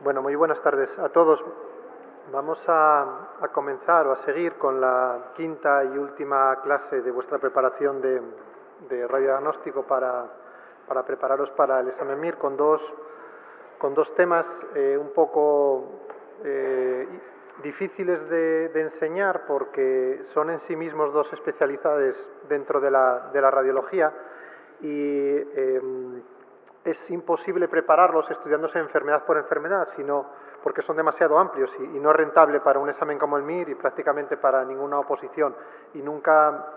Bueno, muy buenas tardes a todos. Vamos a comenzar o a seguir con la quinta y última clase de vuestra preparación de radiodiagnóstico para prepararos para el examen MIR con dos temas un poco difíciles de enseñar porque son en sí mismos dos especialidades dentro de la radiología y es imposible prepararlos estudiándose enfermedad por enfermedad, sino porque son demasiado amplios y no es rentable para un examen como el MIR y prácticamente para ninguna oposición. Y nunca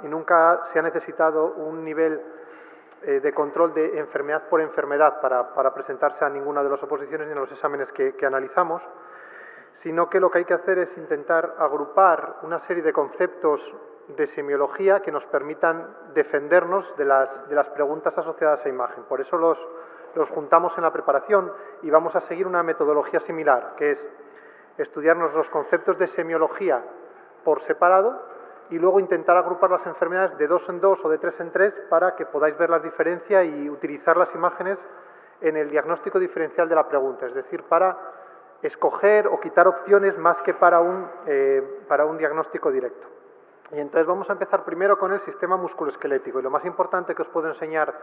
se ha necesitado un nivel de control de enfermedad por enfermedad para presentarse a ninguna de las oposiciones ni a los exámenes que analizamos, sino que lo que hay que hacer es intentar agrupar una serie de conceptos de semiología que nos permitan defendernos de las preguntas asociadas a imagen. Por eso los juntamos en la preparación y vamos a seguir una metodología similar, que es estudiarnos los conceptos de semiología por separado y luego intentar agrupar las enfermedades de 2 en 2 o de 3 en 3 para que podáis ver la diferencia y utilizar las imágenes en el diagnóstico diferencial de la pregunta, es decir, para escoger o quitar opciones más que para un diagnóstico directo. Y entonces vamos a empezar primero con el sistema musculoesquelético. Y lo más importante que os puedo enseñar,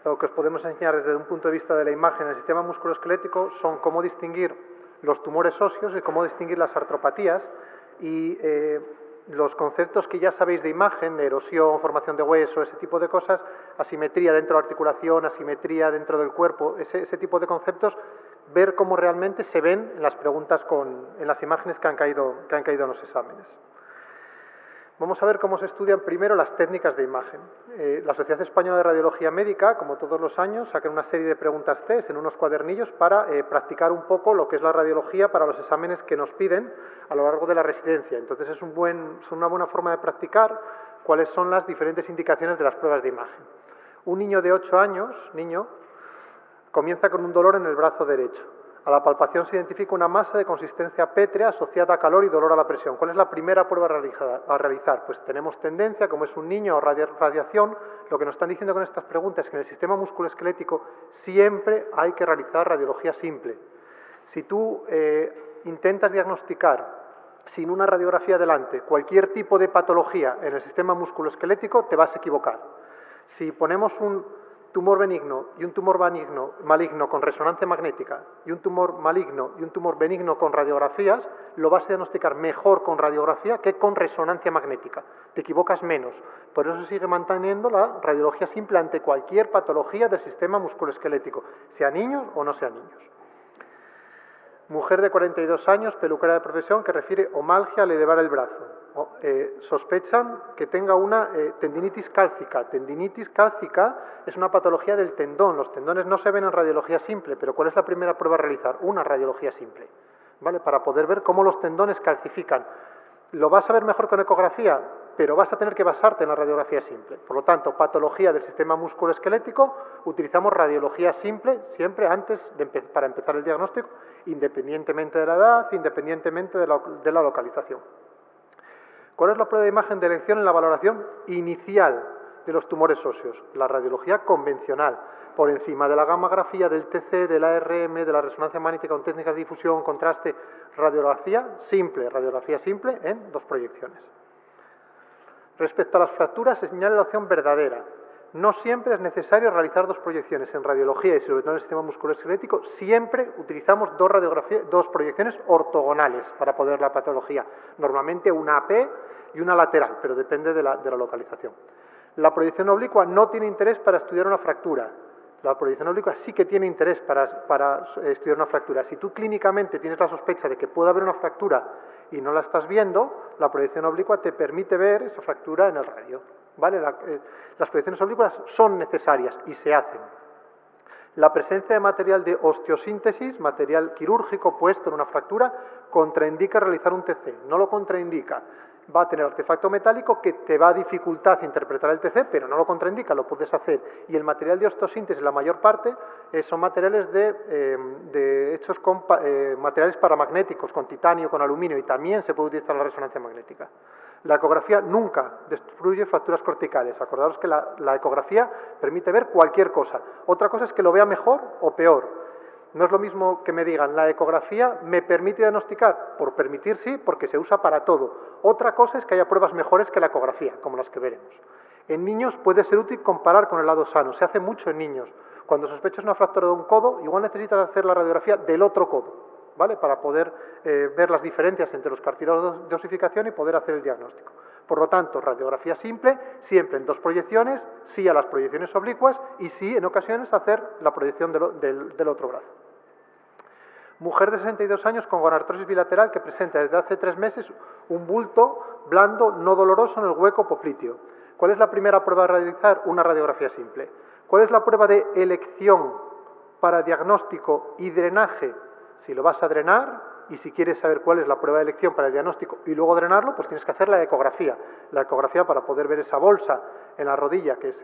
o que os podemos enseñar desde un punto de vista de la imagen en el sistema musculoesquelético, son cómo distinguir los tumores óseos y cómo distinguir las artropatías y los conceptos que ya sabéis de imagen, de erosión, formación de hueso, ese tipo de cosas, asimetría dentro de la articulación, asimetría dentro del cuerpo, ese tipo de conceptos, ver cómo realmente se ven en las preguntas, en las imágenes que han caído en los exámenes. Vamos a ver cómo se estudian primero las técnicas de imagen. La Sociedad Española de Radiología Médica, como todos los años, saca una serie de preguntas test en unos cuadernillos para practicar un poco lo que es la radiología para los exámenes que nos piden a lo largo de la residencia. Entonces es una buena forma de practicar cuáles son las diferentes indicaciones de las pruebas de imagen. Un niño de 8 años, comienza con un dolor en el brazo derecho. A la palpación se identifica una masa de consistencia pétrea asociada a calor y dolor a la presión. ¿Cuál es la primera prueba a realizar? Pues tenemos tendencia, como es un niño o radiación, lo que nos están diciendo con estas preguntas es que en el sistema musculoesquelético siempre hay que realizar radiología simple. Si tú intentas diagnosticar sin una radiografía delante cualquier tipo de patología en el sistema musculoesquelético, te vas a equivocar. Si ponemos un tumor benigno y un tumor maligno con resonancia magnética y un tumor maligno y un tumor benigno con radiografías, lo vas a diagnosticar mejor con radiografía que con resonancia magnética. Te equivocas menos. Por eso se sigue manteniendo la radiología simple ante cualquier patología del sistema musculoesquelético, sea niños o no sean niños. Mujer de 42 años, peluquera de profesión, que refiere omalgia al elevar el brazo. Sospechan que tenga una tendinitis cálcica. Tendinitis cálcica es una patología del tendón. Los tendones no se ven en radiología simple, pero ¿cuál es la primera prueba a realizar? Una radiología simple, ¿vale? Para poder ver cómo los tendones calcifican. Lo vas a ver mejor con ecografía, pero vas a tener que basarte en la radiografía simple. Por lo tanto, patología del sistema musculoesquelético, utilizamos radiología simple siempre antes para empezar el diagnóstico, independientemente de la edad, independientemente de la localización. ¿Cuál es la prueba de imagen de elección en la valoración inicial de los tumores óseos? La radiología convencional, por encima de la gammagrafía, del TC, del ARM, de la resonancia magnética con técnicas de difusión, contraste, radiografía simple en 2 proyecciones. Respecto a las fracturas, se señala la opción verdadera. No siempre es necesario realizar 2 proyecciones. En radiología y sobre todo en el sistema musculoesquelético siempre utilizamos 2 proyecciones ortogonales para poder ver la patología. Normalmente una AP y una lateral, pero depende de la localización. La proyección oblicua no tiene interés para estudiar una fractura. La proyección oblicua sí que tiene interés para estudiar una fractura. Si tú clínicamente tienes la sospecha de que puede haber una fractura y no la estás viendo, la proyección oblicua te permite ver esa fractura en el radio. ¿Vale? Las proyecciones oblicuas son necesarias y se hacen. La presencia de material de osteosíntesis, material quirúrgico puesto en una fractura, contraindica realizar un TC. No lo contraindica. Va a tener artefacto metálico que te va a dificultar interpretar el TC, pero no lo contraindica, lo puedes hacer. Y el material de osteosíntesis, la mayor parte, son materiales hechos con materiales paramagnéticos, con titanio, con aluminio, y también se puede utilizar la resonancia magnética. La ecografía nunca destruye fracturas corticales. Acordaros que la ecografía permite ver cualquier cosa. Otra cosa es que lo vea mejor o peor. No es lo mismo que me digan, la ecografía me permite diagnosticar. Por permitir sí, porque se usa para todo. Otra cosa es que haya pruebas mejores que la ecografía, como las que veremos. En niños puede ser útil comparar con el lado sano. Se hace mucho en niños. Cuando sospechas una fractura de un codo, igual necesitas hacer la radiografía del otro codo, ¿vale? Para poder ver las diferencias entre los cartílagos de osificación y poder hacer el diagnóstico. Por lo tanto, radiografía simple, siempre en 2 proyecciones, sí a las proyecciones oblicuas y sí, en ocasiones, hacer la proyección del otro brazo. Mujer de 62 años con gonartrosis bilateral que presenta desde hace 3 meses un bulto blando no doloroso en el hueco popliteo. ¿Cuál es la primera prueba a realizar? Una radiografía simple. ¿Cuál es la prueba de elección para diagnóstico y drenaje? Si lo vas a drenar y si quieres saber cuál es la prueba de elección para el diagnóstico y luego drenarlo, pues tienes que hacer la ecografía. La ecografía para poder ver esa bolsa en la rodilla, que es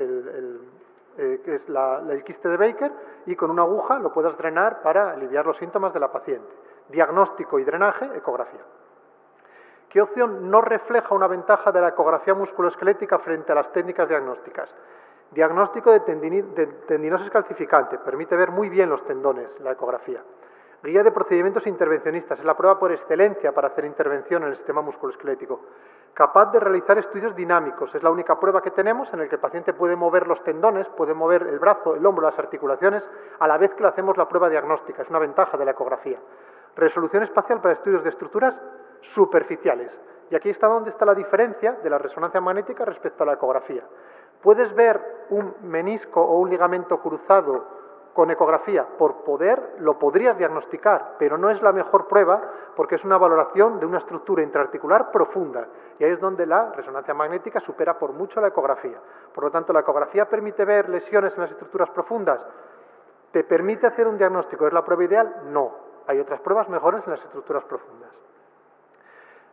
el quiste de Baker, y con una aguja lo puedas drenar para aliviar los síntomas de la paciente. Diagnóstico y drenaje, ecografía. ¿Qué opción no refleja una ventaja de la ecografía musculoesquelética frente a las técnicas diagnósticas? Diagnóstico de tendinosis calcificante, permite ver muy bien los tendones, la ecografía. Guía de procedimientos intervencionistas, es la prueba por excelencia para hacer intervención en el sistema musculoesquelético. Capaz de realizar estudios dinámicos, es la única prueba que tenemos en la que el paciente puede mover los tendones, puede mover el brazo, el hombro, las articulaciones, a la vez que le hacemos la prueba diagnóstica, es una ventaja de la ecografía. Resolución espacial para estudios de estructuras superficiales. Y aquí está donde está la diferencia de la resonancia magnética respecto a la ecografía. Puedes ver un menisco o un ligamento cruzado con ecografía, lo podrías diagnosticar, pero no es la mejor prueba porque es una valoración de una estructura intraarticular profunda y ahí es donde la resonancia magnética supera por mucho la ecografía. Por lo tanto, ¿la ecografía permite ver lesiones en las estructuras profundas? ¿Te permite hacer un diagnóstico? ¿Es la prueba ideal? No. Hay otras pruebas mejores en las estructuras profundas.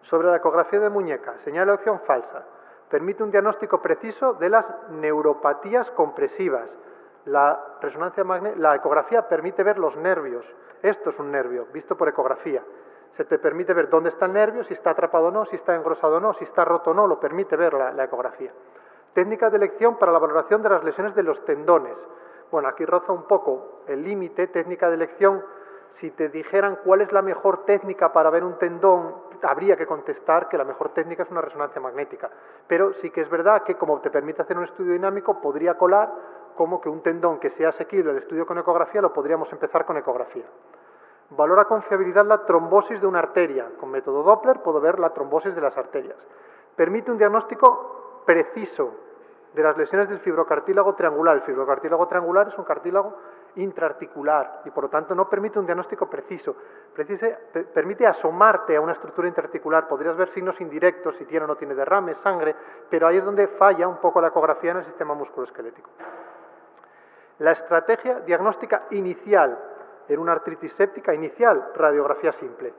Sobre la ecografía de muñeca, señal de elección falsa. Permite un diagnóstico preciso de las neuropatías compresivas. La ecografía permite ver los nervios. Esto es un nervio, visto por ecografía. Se te permite ver dónde está el nervio, si está atrapado o no, si está engrosado o no, si está roto o no, lo permite ver la ecografía. Técnica de elección para la valoración de las lesiones de los tendones. Bueno, aquí roza un poco el límite, técnica de elección. Si te dijeran cuál es la mejor técnica para ver un tendón, habría que contestar que la mejor técnica es una resonancia magnética. Pero sí que es verdad que como te permite hacer un estudio dinámico, podría colar como que un tendón que sea asequible al estudio con ecografía, lo podríamos empezar con ecografía. Valora con fiabilidad la trombosis de una arteria. Con método Doppler puedo ver la trombosis de las arterias. Permite un diagnóstico preciso de las lesiones del fibrocartílago triangular. El fibrocartílago triangular es un cartílago intraarticular y por lo tanto no permite un diagnóstico preciso. Permite asomarte a una estructura intraarticular. Podrías ver signos indirectos si tiene o no tiene derrame, sangre, pero ahí es donde falla un poco la ecografía en el sistema musculoesquelético. La estrategia diagnóstica inicial en una artritis séptica inicial, radiografía simple.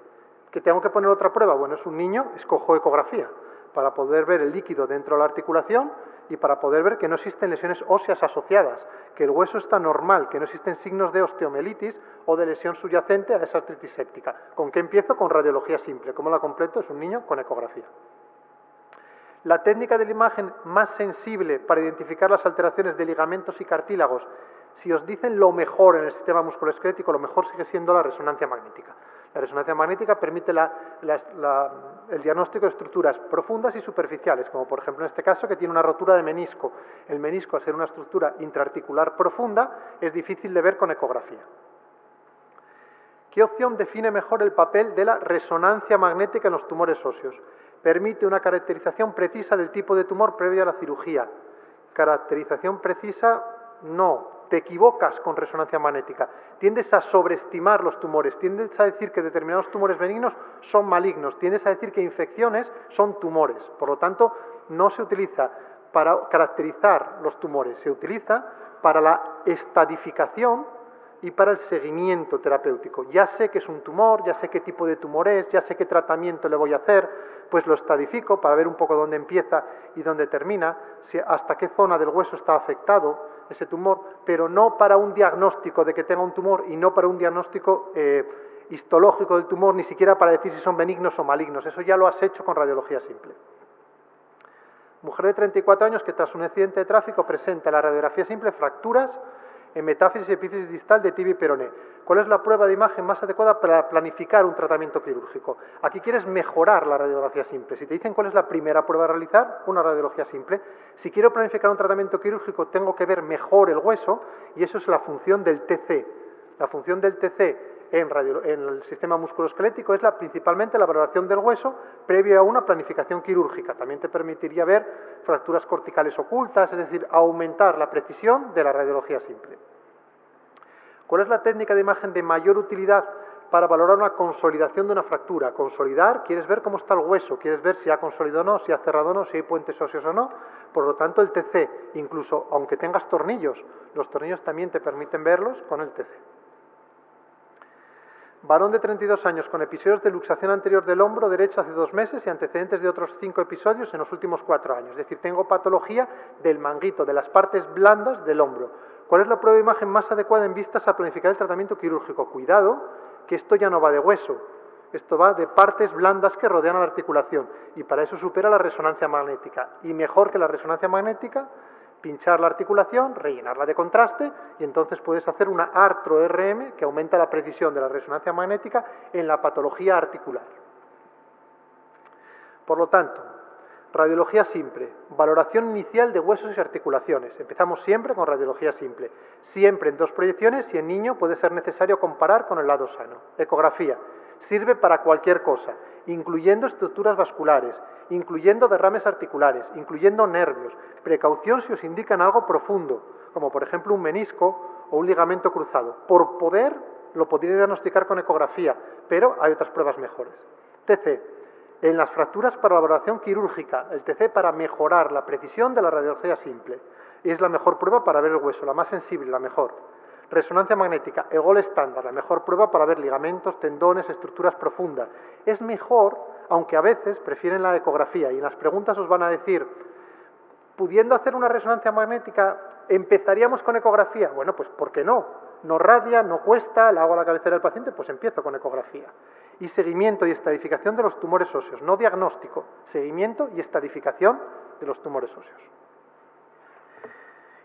¿Que tengo que poner otra prueba? Bueno, es un niño, escojo ecografía para poder ver el líquido dentro de la articulación y para poder ver que no existen lesiones óseas asociadas, que el hueso está normal, que no existen signos de osteomelitis o de lesión subyacente a esa artritis séptica. ¿Con qué empiezo? Con radiología simple. ¿Cómo la completo? Es un niño con ecografía. La técnica de la imagen más sensible para identificar las alteraciones de ligamentos y cartílagos, si os dicen lo mejor en el sistema musculoesquelético, lo mejor sigue siendo la resonancia magnética. La resonancia magnética permite el diagnóstico de estructuras profundas y superficiales, como por ejemplo en este caso que tiene una rotura de menisco. El menisco, al ser una estructura intraarticular profunda, es difícil de ver con ecografía. ¿Qué opción define mejor el papel de la resonancia magnética en los tumores óseos? Permite una caracterización precisa del tipo de tumor previo a la cirugía. Caracterización precisa, no. Te equivocas con resonancia magnética. Tiendes a sobreestimar los tumores. Tiendes a decir que determinados tumores benignos son malignos. Tiendes a decir que infecciones son tumores. Por lo tanto, no se utiliza para caracterizar los tumores. Se utiliza para la estadificación y para el seguimiento terapéutico. Ya sé que es un tumor, ya sé qué tipo de tumor es, ya sé qué tratamiento le voy a hacer, pues lo estadifico para ver un poco dónde empieza y dónde termina, hasta qué zona del hueso está afectado ese tumor, pero no para un diagnóstico de que tenga un tumor y no para un diagnóstico histológico del tumor, ni siquiera para decir si son benignos o malignos. Eso ya lo has hecho con radiología simple. Mujer de 34 años que tras un accidente de tráfico presenta en la radiografía simple fracturas en metáfisis y epífisis distal de tibia y peroné. ¿Cuál es la prueba de imagen más adecuada para planificar un tratamiento quirúrgico? Aquí quieres mejorar la radiografía simple. Si te dicen cuál es la primera prueba a realizar, una radiología simple. Si quiero planificar un tratamiento quirúrgico, tengo que ver mejor el hueso y eso es la función del TC. La función del TC en el sistema musculoesquelético es principalmente la valoración del hueso previo a una planificación quirúrgica. También te permitiría ver fracturas corticales ocultas, es decir, aumentar la precisión de la radiología simple. ¿Cuál es la técnica de imagen de mayor utilidad para valorar una consolidación de una fractura? Consolidar, quieres ver cómo está el hueso, quieres ver si ha consolidado o no, si ha cerrado o no, si hay puentes óseos o no. Por lo tanto, el TC, incluso aunque tengas tornillos, los tornillos también te permiten verlos con el TC. Varón de 32 años con episodios de luxación anterior del hombro derecho hace 2 meses y antecedentes de otros 5 episodios en los últimos 4 años. Es decir, tengo patología del manguito, de las partes blandas del hombro. ¿Cuál es la prueba de imagen más adecuada en vistas a planificar el tratamiento quirúrgico? Cuidado, que esto ya no va de hueso, esto va de partes blandas que rodean a la articulación y para eso supera la resonancia magnética. Y mejor que la resonancia magnética, pinchar la articulación, rellenarla de contraste y entonces puedes hacer una artro-RM que aumenta la precisión de la resonancia magnética en la patología articular. Por lo tanto, radiología simple, valoración inicial de huesos y articulaciones. Empezamos siempre con radiología simple, siempre en 2 proyecciones y en niño puede ser necesario comparar con el lado sano. Ecografía, sirve para cualquier cosa, incluyendo estructuras vasculares, incluyendo derrames articulares, incluyendo nervios. Precaución si os indican algo profundo, como por ejemplo un menisco o un ligamento cruzado. Por poder, lo podría diagnosticar con ecografía, pero hay otras pruebas mejores. TC. En las fracturas para la valoración quirúrgica, el TC para mejorar la precisión de la radiología simple. Y es la mejor prueba para ver el hueso, la más sensible, la mejor. Resonancia magnética, el gol estándar, la mejor prueba para ver ligamentos, tendones, estructuras profundas. Es mejor, aunque a veces prefieren la ecografía y en las preguntas os van a decir, pudiendo hacer una resonancia magnética, ¿empezaríamos con ecografía? Bueno, pues ¿por qué no? No radia, no cuesta, la hago a la cabecera del paciente, pues empiezo con ecografía. Y seguimiento y estadificación de los tumores óseos, no diagnóstico, seguimiento y estadificación de los tumores óseos.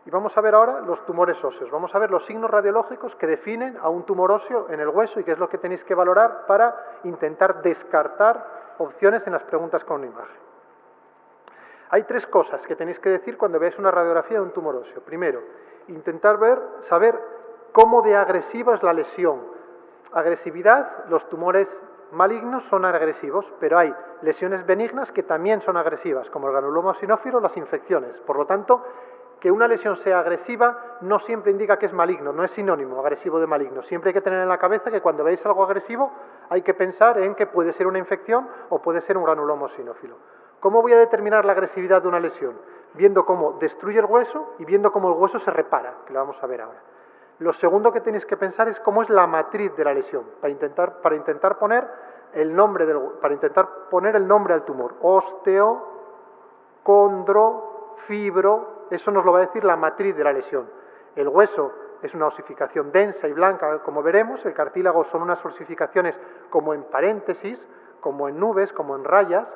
Y vamos a ver ahora los tumores óseos, vamos a ver los signos radiológicos que definen a un tumor óseo en el hueso y qué es lo que tenéis que valorar para intentar descartar opciones en las preguntas con imagen. Hay 3 cosas que tenéis que decir cuando veáis una radiografía de un tumor óseo. Primero, intentar saber cómo de agresiva es la lesión. Agresividad, los tumores malignos son agresivos, pero hay lesiones benignas que también son agresivas, como el granuloma eosinófilo o las infecciones. Por lo tanto, que una lesión sea agresiva no siempre indica que es maligno, no es sinónimo agresivo de maligno. Siempre hay que tener en la cabeza que cuando veáis algo agresivo hay que pensar en que puede ser una infección o puede ser un granuloma eosinófilo. ¿Cómo voy a determinar la agresividad de una lesión? Viendo cómo destruye el hueso y viendo cómo el hueso se repara, que lo vamos a ver ahora. Lo segundo que tenéis que pensar es cómo es la matriz de la lesión, para intentar poner el nombre al tumor. Osteo, condro, fibro, eso nos lo va a decir la matriz de la lesión. El hueso es una osificación densa y blanca, como veremos, el cartílago son unas osificaciones como en paréntesis, como en nubes, como en rayas,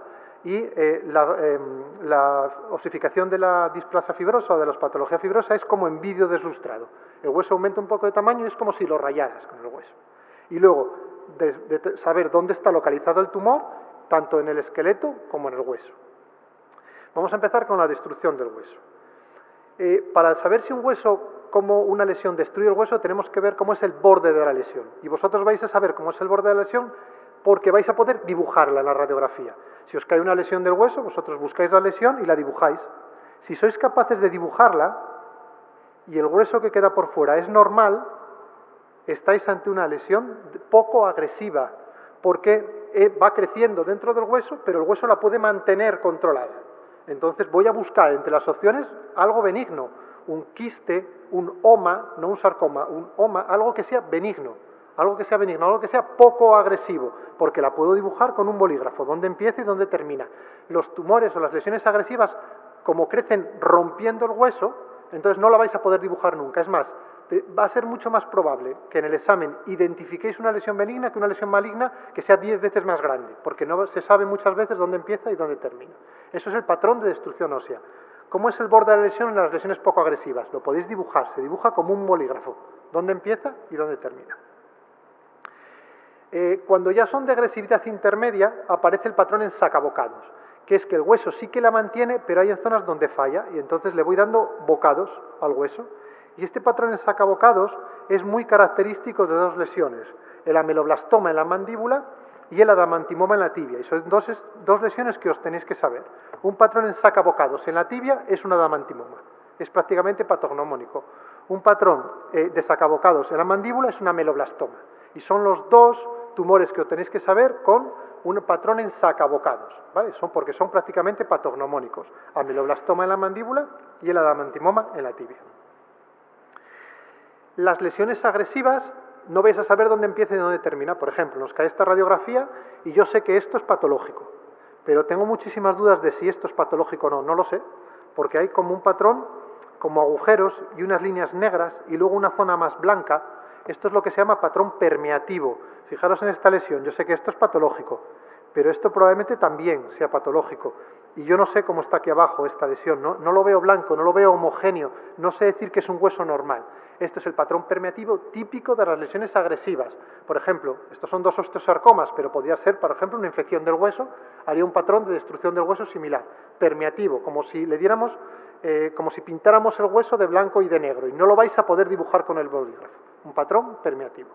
y la osificación de la displasia fibrosa o de la patología fibrosa es como en vídeo deslustrado. El hueso aumenta un poco de tamaño y es como si lo rayaras con el hueso. Y luego, de saber dónde está localizado el tumor, tanto en el esqueleto como en el hueso. Vamos a empezar con la destrucción del hueso. Para saber si un hueso, como una lesión destruye el hueso, tenemos que ver cómo es el borde de la lesión. Y vosotros vais a saber cómo es el borde de la lesión porque vais a poder dibujarla en la radiografía. Si os cae una lesión del hueso, vosotros buscáis la lesión y la dibujáis. Si sois capaces de dibujarla y el hueso que queda por fuera es normal, estáis ante una lesión poco agresiva, porque va creciendo dentro del hueso, pero el hueso la puede mantener controlada. Entonces voy a buscar entre las opciones algo benigno, un quiste, un oma, no un sarcoma, un oma, algo que sea benigno, algo que sea poco agresivo, porque la puedo dibujar con un bolígrafo, dónde empieza y dónde termina. Los tumores o las lesiones agresivas, como crecen rompiendo el hueso, entonces no la vais a poder dibujar nunca. Es más, va a ser mucho más probable que en el examen identifiquéis una lesión benigna que una lesión maligna que sea 10 veces más grande, porque no se sabe muchas veces dónde empieza y dónde termina. Eso es el patrón de destrucción ósea. ¿Cómo es el borde de la lesión en las lesiones poco agresivas? Lo podéis dibujar, se dibuja como un bolígrafo. ¿Dónde empieza y dónde termina? Cuando ya son de agresividad intermedia, aparece el patrón en sacabocados, que es que el hueso sí que la mantiene, pero hay en zonas donde falla, y entonces le voy dando bocados al hueso. Y este patrón en sacabocados es muy característico de dos lesiones, el ameloblastoma en la mandíbula y el adamantimoma en la tibia. Y son dos lesiones que os tenéis que saber. Un patrón en sacabocados en la tibia es un adamantimoma, es prácticamente patognomónico. Un patrón de sacabocados en la mandíbula es un ameloblastoma. Y son los dos tumores que os tenéis que saber con un patrón en sacabocados, ¿vale? Porque son prácticamente patognomónicos. Ameloblastoma en la mandíbula y el adamantimoma en la tibia. Las lesiones agresivas no vais a saber dónde empieza y dónde termina. Por ejemplo, nos cae esta radiografía y yo sé que esto es patológico, pero tengo muchísimas dudas de si esto es patológico o no. No lo sé, porque hay como un patrón, como agujeros y unas líneas negras y luego una zona más blanca. Esto es lo que se llama patrón permeativo. Fijaros en esta lesión, yo sé que esto es patológico, pero esto probablemente también sea patológico. Y yo no sé cómo está aquí abajo esta lesión, no lo veo blanco, no lo veo homogéneo, no sé decir que es un hueso normal. Esto es el patrón permeativo típico de las lesiones agresivas. Por ejemplo, estos son dos osteosarcomas, pero podría ser, por ejemplo, una infección del hueso, haría un patrón de destrucción del hueso similar, permeativo, como si le diéramos, como si pintáramos el hueso de blanco y de negro, y no lo vais a poder dibujar con el bolígrafo. Un patrón permeativo.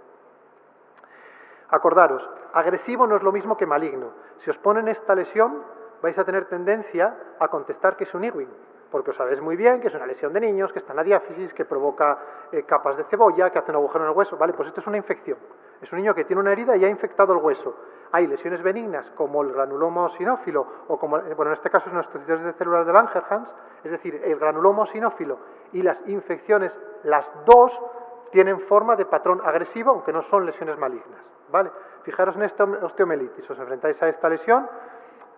Acordaros, agresivo no es lo mismo que maligno. Si os ponen esta lesión, vais a tener tendencia a contestar que es un Ewing, porque os sabéis muy bien que es una lesión de niños, que está en la diáfisis, que provoca capas de cebolla, que hace un agujero en el hueso. Vale, pues esto es una infección. Es un niño que tiene una herida y ha infectado el hueso. Hay lesiones benignas como el granuloma eosinófilo, o como, bueno, en este caso es una osteocitosis de células de Langerhans, es decir, el granuloma eosinófilo y las infecciones, las dos tienen forma de patrón agresivo, aunque no son lesiones malignas. ¿Vale? Fijaros en esta osteomelitis, os enfrentáis a esta lesión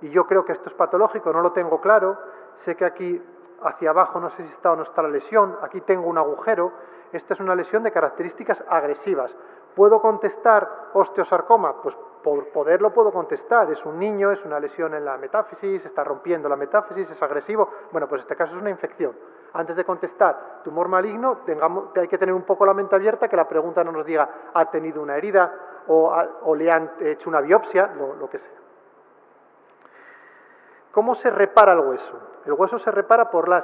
y yo creo que esto es patológico, no lo tengo claro, sé que aquí hacia abajo no sé si está o no está la lesión, aquí tengo un agujero, esta es una lesión de características agresivas. ¿Puedo contestar osteosarcoma? Pues por poderlo puedo contestar, es un niño, es una lesión en la metáfisis, está rompiendo la metáfisis, es agresivo, bueno, pues en este caso es una infección. Antes de contestar tumor maligno, hay que tener un poco la mente abierta, que la pregunta no nos diga ha tenido una herida o le han hecho una biopsia, lo que sea. ¿Cómo se repara el hueso? El hueso se repara por las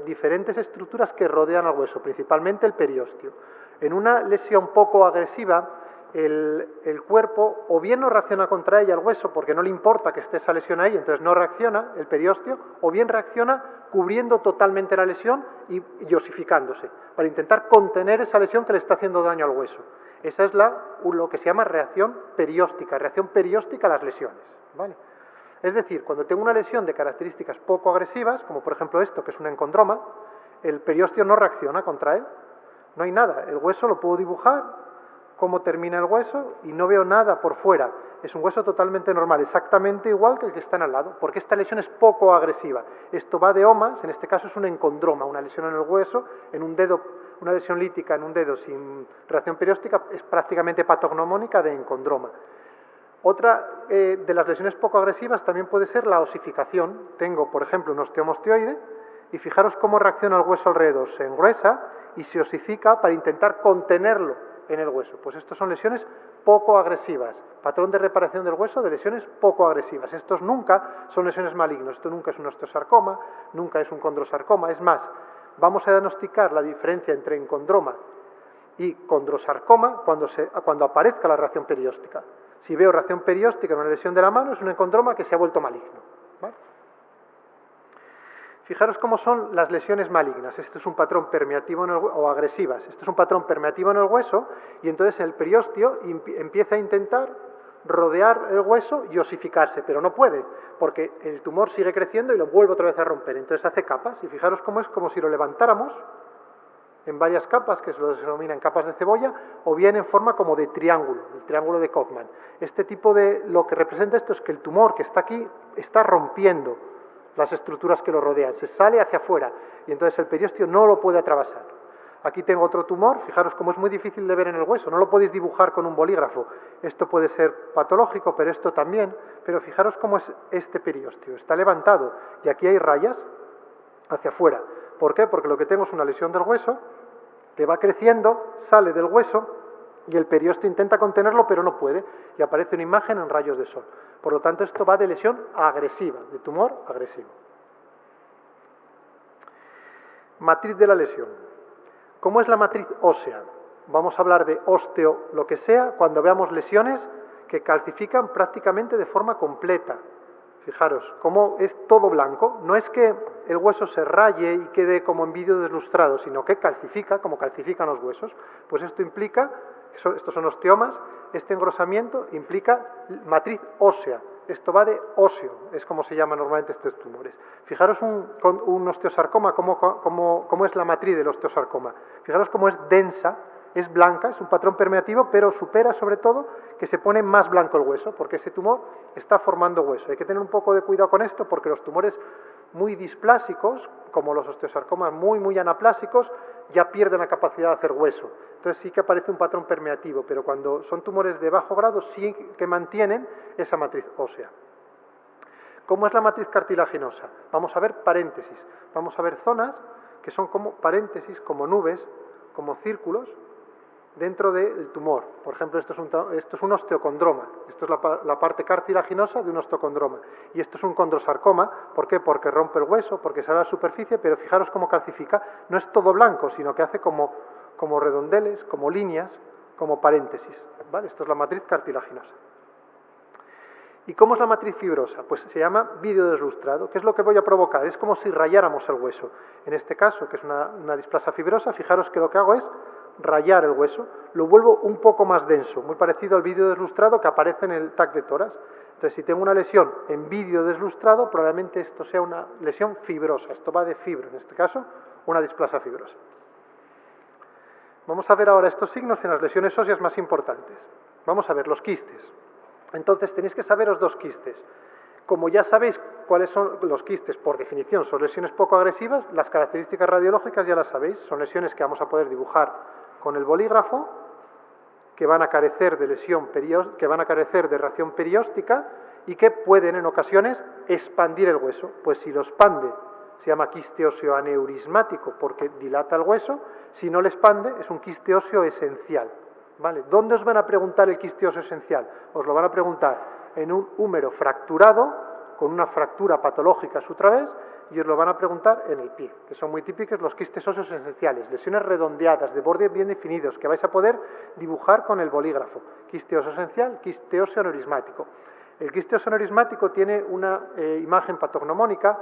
diferentes estructuras que rodean al hueso, principalmente el periósteo. En una lesión poco agresiva, el cuerpo o bien no reacciona contra ella, el hueso, porque no le importa que esté esa lesión ahí, entonces no reacciona el periósteo, o bien reacciona cubriendo totalmente la lesión y osificándose, para intentar contener esa lesión que le está haciendo daño al hueso. Esa es lo que se llama reacción perióstica a las lesiones, ¿vale? Es decir, cuando tengo una lesión de características poco agresivas, como por ejemplo esto, que es un encondroma, el periósteo no reacciona contra él, no hay nada, el hueso lo puedo dibujar, cómo termina el hueso y no veo nada por fuera. Es un hueso totalmente normal, exactamente igual que el que está al lado, porque esta lesión es poco agresiva. Esto va de omas, en este caso es un encondroma, una lesión en el hueso, en un dedo, una lesión lítica en un dedo sin reacción perióstica es prácticamente patognomónica de encondroma. Otra de las lesiones poco agresivas también puede ser la osificación. Tengo, por ejemplo, un osteomosteoide y fijaros cómo reacciona el hueso alrededor. Se engruesa y se osifica para intentar contenerlo en el hueso. Pues estos son lesiones poco agresivas. Patrón de reparación del hueso de lesiones poco agresivas. Estos nunca son lesiones malignas. Esto nunca es un osteosarcoma, nunca es un condrosarcoma. Es más, vamos a diagnosticar la diferencia entre encondroma y condrosarcoma cuando aparezca la reacción perióstica. Si veo reacción perióstica en una lesión de la mano, es un encondroma que se ha vuelto maligno. ¿Vale? Fijaros cómo son las lesiones malignas. Esto es un patrón permeativo o agresivas. Esto es un patrón permeativo en el hueso y entonces el periósteo empieza a intentar rodear el hueso y osificarse, pero no puede, porque el tumor sigue creciendo y lo vuelve otra vez a romper. Entonces hace capas y fijaros cómo es como si lo levantáramos en varias capas, que se lo denominan capas de cebolla, o bien en forma como de triángulo, el triángulo de Kaufman. Este tipo de, lo que representa esto es que el tumor que está aquí está rompiendo las estructuras que lo rodean, se sale hacia afuera y entonces el periósteo no lo puede atravesar. Aquí tengo otro tumor, fijaros cómo es muy difícil de ver en el hueso, no lo podéis dibujar con un bolígrafo. Esto puede ser patológico, pero esto también. Pero fijaros cómo es este periósteo, está levantado y aquí hay rayas. hacia afuera. ¿Por qué? Porque lo que tengo es una lesión del hueso que va creciendo, sale del hueso y el periósteo intenta contenerlo, pero no puede, y aparece una imagen en rayos de sol. Por lo tanto, esto va de lesión agresiva, de tumor agresivo. Matriz de la lesión. ¿Cómo es la matriz ósea? Vamos a hablar de osteo, lo que sea, cuando veamos lesiones que calcifican prácticamente de forma completa. Fijaros, cómo es todo blanco. No es que el hueso se raye y quede como en vídeo deslustrado, sino que calcifica, como calcifican los huesos. Pues esto implica, estos son osteomas, este engrosamiento implica matriz ósea. Esto va de óseo, es como se llaman normalmente estos tumores. Fijaros un osteosarcoma, cómo es la matriz del osteosarcoma. Fijaros cómo es densa, es blanca, es un patrón permeativo, pero supera sobre todo que se pone más blanco el hueso, porque ese tumor está formando hueso. Hay que tener un poco de cuidado con esto, porque los tumores muy displásicos, como los osteosarcomas muy anaplásicos, ya pierden la capacidad de hacer hueso. Entonces sí que aparece un patrón permeativo, pero cuando son tumores de bajo grado sí que mantienen esa matriz ósea. ¿Cómo es la matriz cartilaginosa? Vamos a ver paréntesis. Vamos a ver zonas que son como paréntesis, como nubes, como círculos, dentro del tumor. Por ejemplo, esto es un osteocondroma. Esto es la parte cartilaginosa de un osteocondroma. Y esto es un condrosarcoma. ¿Por qué? Porque rompe el hueso, porque sale a la superficie, pero fijaros cómo calcifica. No es todo blanco, sino que hace como redondeles, como líneas, como paréntesis. ¿Vale? Esto es la matriz cartilaginosa. ¿Y cómo es la matriz fibrosa? Pues se llama videodeslustrado. ¿Qué es lo que voy a provocar? Es como si rayáramos el hueso. En este caso, que es una displasia fibrosa, fijaros que lo que hago es rayar el hueso, lo vuelvo un poco más denso, muy parecido al vídeo deslustrado que aparece en el TAC de tórax. Entonces, si tengo una lesión en vídeo deslustrado, probablemente esto sea una lesión fibrosa. Esto va de fibro, en este caso, una displasia fibrosa. Vamos a ver ahora estos signos en las lesiones óseas más importantes. Vamos a ver los quistes. Entonces, tenéis que saberos dos quistes. Como ya sabéis cuáles son los quistes, por definición, son lesiones poco agresivas, las características radiológicas ya las sabéis, son lesiones que vamos a poder dibujar con el bolígrafo, que van a carecer de reacción perióstica y que pueden en ocasiones expandir el hueso. Pues si lo expande, se llama quiste óseo aneurismático porque dilata el hueso. Si no lo expande, es un quiste óseo esencial. ¿Vale? ¿Dónde os van a preguntar el quiste óseo esencial? Os lo van a preguntar en un húmero fracturado, con una fractura patológica a su través, y os lo van a preguntar en el pie, que son muy típicos los quistes óseos esenciales, lesiones redondeadas, de bordes bien definidos, que vais a poder dibujar con el bolígrafo. Quiste óseo esencial, quiste óseo aneurismático. El quiste óseo aneurismático tiene una imagen patognomónica,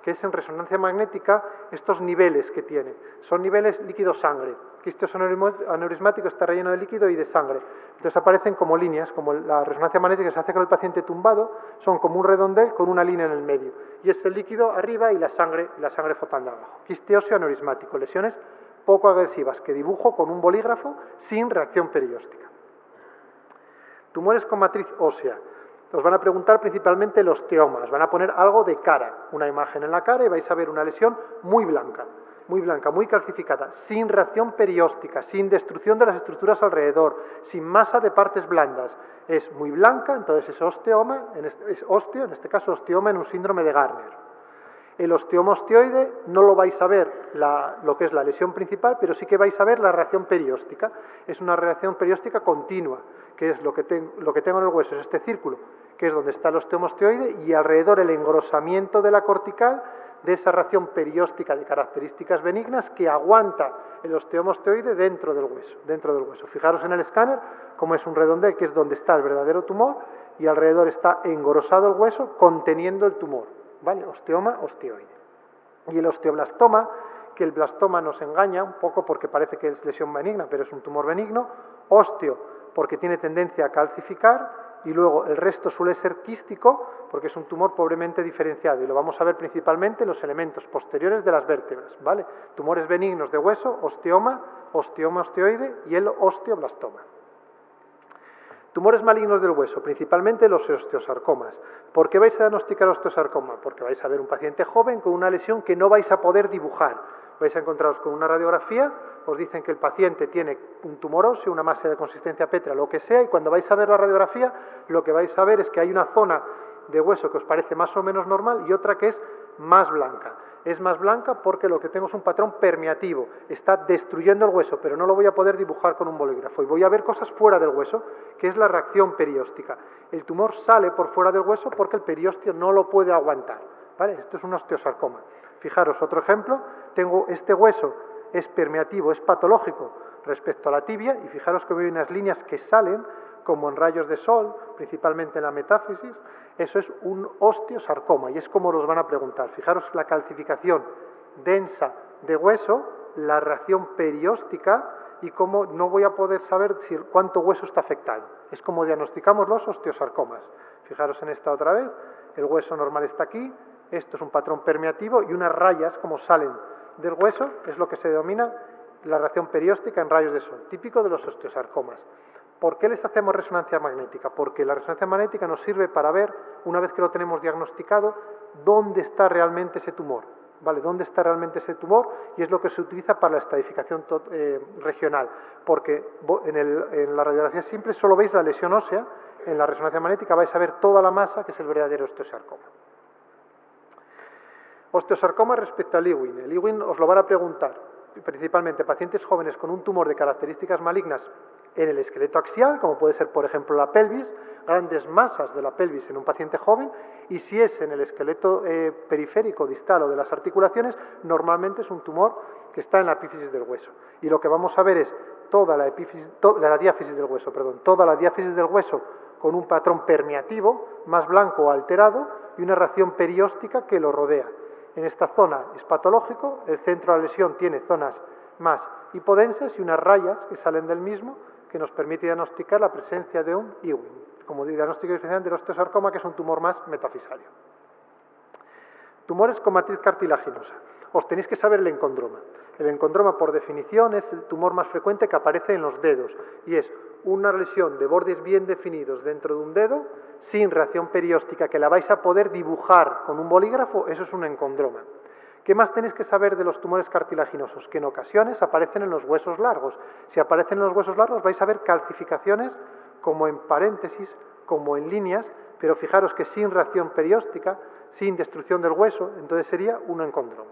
que es en resonancia magnética, estos niveles que tiene. Son niveles líquido-sangre. Quiste óseo aneurismático está relleno de líquido y de sangre. Entonces aparecen como líneas, como la resonancia magnética que se hace con el paciente tumbado, son como un redondel con una línea en el medio. Y es el líquido arriba y la sangre flotando abajo. Quiste óseo aneurismático, lesiones poco agresivas que dibujo con un bolígrafo sin reacción perióstica. Tumores con matriz ósea. Os van a preguntar principalmente los osteomas, van a poner algo de cara, una imagen en la cara y vais a ver una lesión muy blanca, muy calcificada, sin reacción perióstica, sin destrucción de las estructuras alrededor, sin masa de partes blandas. Es muy blanca, entonces es osteoma, es osteo, en este caso osteoma en un síndrome de Gardner. El osteoma osteoide no lo vais a ver lo que es la lesión principal, pero sí que vais a ver la reacción perióstica. Es una reacción perióstica continua, que es lo que tengo en el hueso, es este círculo, que es donde está el osteoma osteoide, y alrededor el engrosamiento de la cortical de esa reacción perióstica de características benignas que aguanta el osteoma osteoide dentro del hueso. Fijaros en el escáner cómo es un redondel, que es donde está el verdadero tumor, y alrededor está engrosado el hueso conteniendo el tumor. ¿Vale? Osteoma osteoide. Y el osteoblastoma, que el blastoma nos engaña un poco porque parece que es lesión benigna, pero es un tumor benigno. Osteo, porque tiene tendencia a calcificar. Y luego el resto suele ser quístico, porque es un tumor pobremente diferenciado. Y lo vamos a ver principalmente en los elementos posteriores de las vértebras. ¿Vale? Tumores benignos de hueso, osteoma osteoide y el osteoblastoma. Tumores malignos del hueso, principalmente los osteosarcomas. ¿Por qué vais a diagnosticar osteosarcoma? Porque vais a ver un paciente joven con una lesión que no vais a poder dibujar. Vais a encontraros con una radiografía, os dicen que el paciente tiene un tumor óseo, una masa de consistencia pétrea, lo que sea, y cuando vais a ver la radiografía, lo que vais a ver es que hay una zona de hueso que os parece más o menos normal y otra que es más blanca. Es más blanca porque lo que tengo es un patrón permeativo. Está destruyendo el hueso, pero no lo voy a poder dibujar con un bolígrafo. Y voy a ver cosas fuera del hueso, que es la reacción perióstica. El tumor sale por fuera del hueso porque el periósteo no lo puede aguantar, ¿vale? Esto es un osteosarcoma. Fijaros, otro ejemplo, tengo este hueso, es permeativo, es patológico respecto a la tibia, y fijaros que veo unas líneas que salen como en rayos de sol, principalmente en la metáfisis. Eso es un osteosarcoma y es como los van a preguntar. Fijaros la calcificación densa de hueso, la reacción perióstica y cómo no voy a poder saber cuánto hueso está afectado. Es como diagnosticamos los osteosarcomas. Fijaros en esta otra vez, el hueso normal está aquí, esto es un patrón permeativo y unas rayas como salen del hueso, es lo que se denomina la reacción perióstica en rayos de sol, típico de los osteosarcomas. ¿Por qué les hacemos resonancia magnética? Porque la resonancia magnética nos sirve para ver, una vez que lo tenemos diagnosticado, dónde está realmente ese tumor. ¿Vale? ¿Dónde está realmente ese tumor? Y es lo que se utiliza para la estadificación regional. Porque en la radiografía simple solo veis la lesión ósea, en la resonancia magnética vais a ver toda la masa, que es el verdadero osteosarcoma. Osteosarcoma respecto al Ewing. El Ewing os lo van a preguntar, principalmente pacientes jóvenes con un tumor de características malignas en el esqueleto axial, como puede ser, por ejemplo, la pelvis, grandes masas de la pelvis en un paciente joven, y si es en el esqueleto periférico distal o de las articulaciones, normalmente es un tumor que está en la epífisis del hueso. Y lo que vamos a ver es toda la diáfisis del hueso, toda la diáfisis del hueso con un patrón permeativo, más blanco o alterado, y una reacción perióstica que lo rodea. En esta zona es patológico, el centro de la lesión tiene zonas más hipodenses y unas rayas que salen del mismo, que nos permite diagnosticar la presencia de un Ewing, como diagnóstico diferencial del osteosarcoma, que es un tumor más metafisario. Tumores con matriz cartilaginosa. Os tenéis que saber el encondroma. El encondroma, por definición, es el tumor más frecuente que aparece en los dedos, y es una lesión de bordes bien definidos dentro de un dedo, sin reacción perióstica, que la vais a poder dibujar con un bolígrafo. Eso es un encondroma. ¿Qué más tenéis que saber de los tumores cartilaginosos? Que en ocasiones aparecen en los huesos largos. Si aparecen en los huesos largos vais a ver calcificaciones como en paréntesis, como en líneas, pero fijaros que sin reacción perióstica, sin destrucción del hueso, entonces sería un encondroma.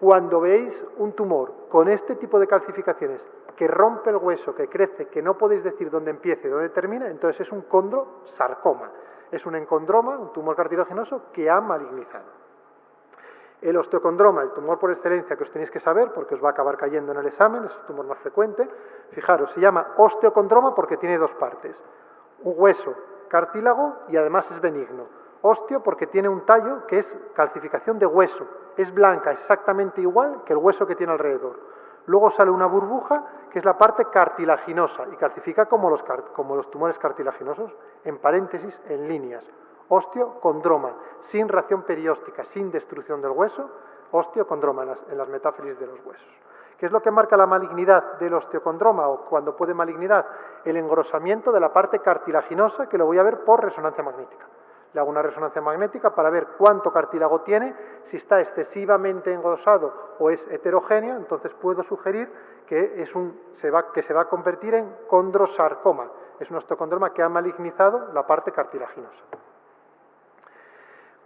Cuando veis un tumor con este tipo de calcificaciones que rompe el hueso, que crece, que no podéis decir dónde empieza y dónde termina, entonces es un condrosarcoma. Es un encondroma, un tumor cartilaginoso que ha malignizado. El osteocondroma, el tumor por excelencia que os tenéis que saber, porque os va a acabar cayendo en el examen, es el tumor más frecuente. Fijaros, se llama osteocondroma porque tiene dos partes, un hueso, cartílago, y además es benigno. Osteo porque tiene un tallo que es calcificación de hueso, es blanca, exactamente igual que el hueso que tiene alrededor. Luego sale una burbuja que es la parte cartilaginosa y calcifica como los tumores cartilaginosos, en paréntesis, en líneas. Osteocondroma, sin reacción perióstica, sin destrucción del hueso, osteocondroma en las metáfisis de los huesos. ¿Qué es lo que marca la malignidad del osteocondroma o cuando puede malignidad? El engrosamiento de la parte cartilaginosa, que lo voy a ver por resonancia magnética. Le hago una resonancia magnética para ver cuánto cartílago tiene, si está excesivamente engrosado o es heterogéneo, entonces puedo sugerir que se va a convertir en condrosarcoma. Es un osteocondroma que ha malignizado la parte cartilaginosa.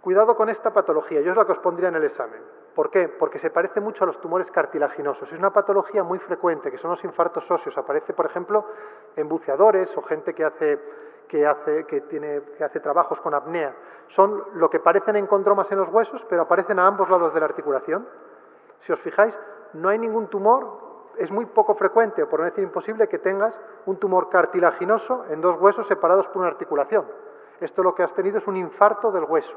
Cuidado con esta patología, yo es la que os pondría en el examen. ¿Por qué? Porque se parece mucho a los tumores cartilaginosos. Es una patología muy frecuente, que son los infartos óseos. Aparece, por ejemplo, en buceadores o gente que hace trabajos con apnea. Son lo que parecen encondromas en los huesos, pero aparecen a ambos lados de la articulación. Si os fijáis, no hay ningún tumor, es muy poco frecuente, o por no decir imposible, que tengas un tumor cartilaginoso en dos huesos separados por una articulación. Esto lo que has tenido es un infarto del hueso.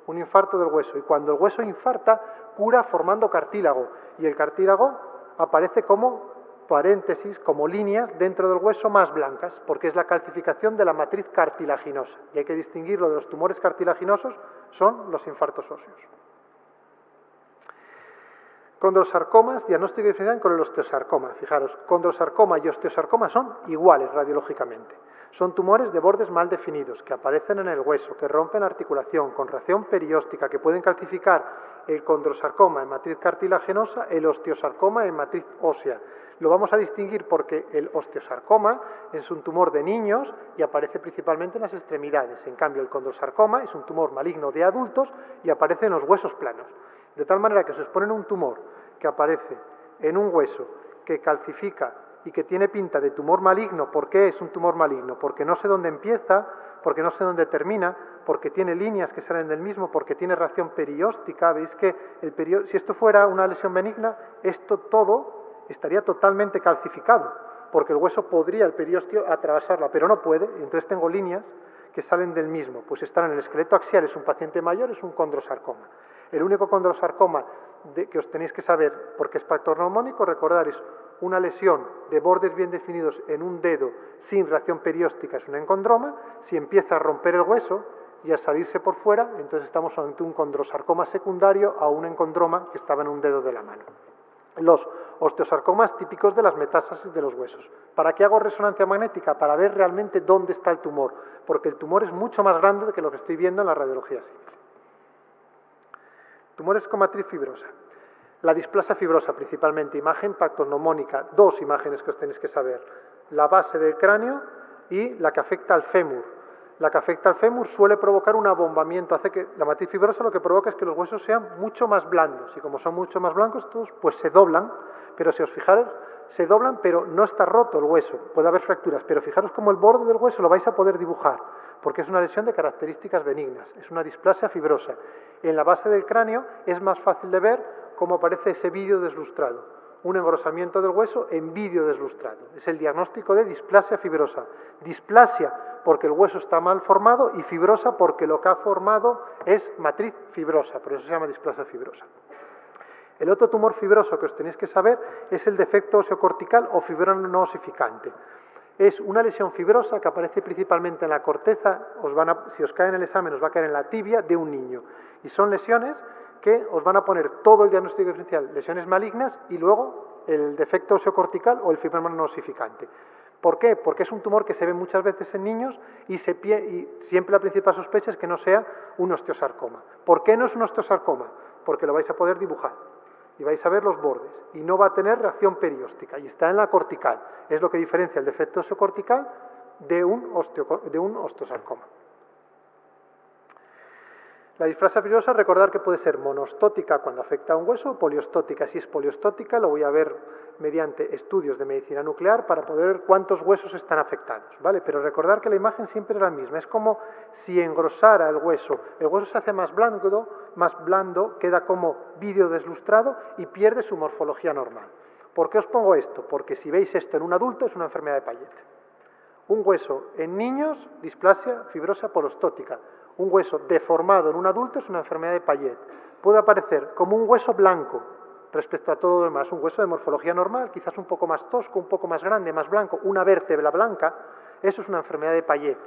Un infarto del hueso, y cuando el hueso infarta, cura formando cartílago, y el cartílago aparece como paréntesis, como líneas dentro del hueso más blancas, porque es la calcificación de la matriz cartilaginosa, y hay que distinguirlo de los tumores cartilaginosos, son los infartos óseos. Condrosarcomas, diagnóstico diferencial con el osteosarcoma. Fijaros, condrosarcoma y osteosarcoma son iguales radiológicamente. Son tumores de bordes mal definidos, que aparecen en el hueso, que rompen articulación, con reacción perióstica, que pueden calcificar el condrosarcoma en matriz cartilaginosa, el osteosarcoma en matriz ósea. Lo vamos a distinguir porque el osteosarcoma es un tumor de niños y aparece principalmente en las extremidades. En cambio, el condrosarcoma es un tumor maligno de adultos y aparece en los huesos planos. De tal manera que si os ponen un tumor que aparece en un hueso, que calcifica y que tiene pinta de tumor maligno, ¿por qué es un tumor maligno? Porque no sé dónde empieza, porque no sé dónde termina, porque tiene líneas que salen del mismo, porque tiene reacción perióstica. Veis que si esto fuera una lesión benigna, esto todo estaría totalmente calcificado, porque el hueso podría, el periósteo, atravesarla, pero no puede, y entonces tengo líneas que salen del mismo. Pues están en el esqueleto axial, es un paciente mayor, es un condrosarcoma. El único condrosarcoma que os tenéis que saber, porque es patognomónico, recordar, es una lesión de bordes bien definidos en un dedo sin reacción perióstica, es un encondroma. Si empieza a romper el hueso y a salirse por fuera, entonces estamos ante un condrosarcoma secundario a un encondroma que estaba en un dedo de la mano. Los osteosarcomas típicos de las metástasis de los huesos. ¿Para qué hago resonancia magnética? Para ver realmente dónde está el tumor, porque el tumor es mucho más grande que lo que estoy viendo en la radiología simple. Tumores con matriz fibrosa. La displasia fibrosa principalmente, imagen patognomónica, dos imágenes que os tenéis que saber. La base del cráneo y la que afecta al fémur. La que afecta al fémur suele provocar un abombamiento, hace que la matriz fibrosa lo que provoca es que los huesos sean mucho más blandos, y como son mucho más blancos, estos pues se doblan, pero si os fijáis, se doblan, pero no está roto el hueso, puede haber fracturas, pero fijaros cómo el borde del hueso lo vais a poder dibujar, porque es una lesión de características benignas, es una displasia fibrosa. En la base del cráneo es más fácil de ver cómo aparece ese vídeo deslustrado, un engrosamiento del hueso en vídeo deslustrado. Es el diagnóstico de displasia fibrosa. Displasia porque el hueso está mal formado y fibrosa porque lo que ha formado es matriz fibrosa, por eso se llama displasia fibrosa. El otro tumor fibroso que os tenéis que saber es el defecto oseocortical o fibroma no osificante. Es una lesión fibrosa que aparece principalmente en la corteza, si os cae en el examen os va a caer en la tibia de un niño. Y son lesiones que os van a poner todo el diagnóstico diferencial, lesiones malignas y luego el defecto oseocortical o el fibroma no osificante. ¿Por qué? Porque es un tumor que se ve muchas veces en niños y siempre la principal sospecha es que no sea un osteosarcoma. ¿Por qué no es un osteosarcoma? Porque lo vais a poder dibujar y vais a ver los bordes y no va a tener reacción perióstica y está en la cortical. Es lo que diferencia el defecto oseocortical de un osteosarcoma. La displasia fibrosa, recordar que puede ser monostótica cuando afecta a un hueso, o poliostótica. Si es poliostótica, lo voy a ver mediante estudios de medicina nuclear para poder ver cuántos huesos están afectados, ¿vale? Pero recordar que la imagen siempre es la misma. Es como si engrosara el hueso se hace más blando, queda como vídeo deslustrado y pierde su morfología normal. ¿Por qué os pongo esto? Porque si veis esto en un adulto es una enfermedad de Payet. Un hueso en niños, displasia fibrosa poliostótica. Un hueso deformado en un adulto es una enfermedad de Payet. Puede aparecer como un hueso blanco respecto a todo lo demás, un hueso de morfología normal, quizás un poco más tosco, un poco más grande, más blanco, una vértebra blanca, eso es una enfermedad de Payet.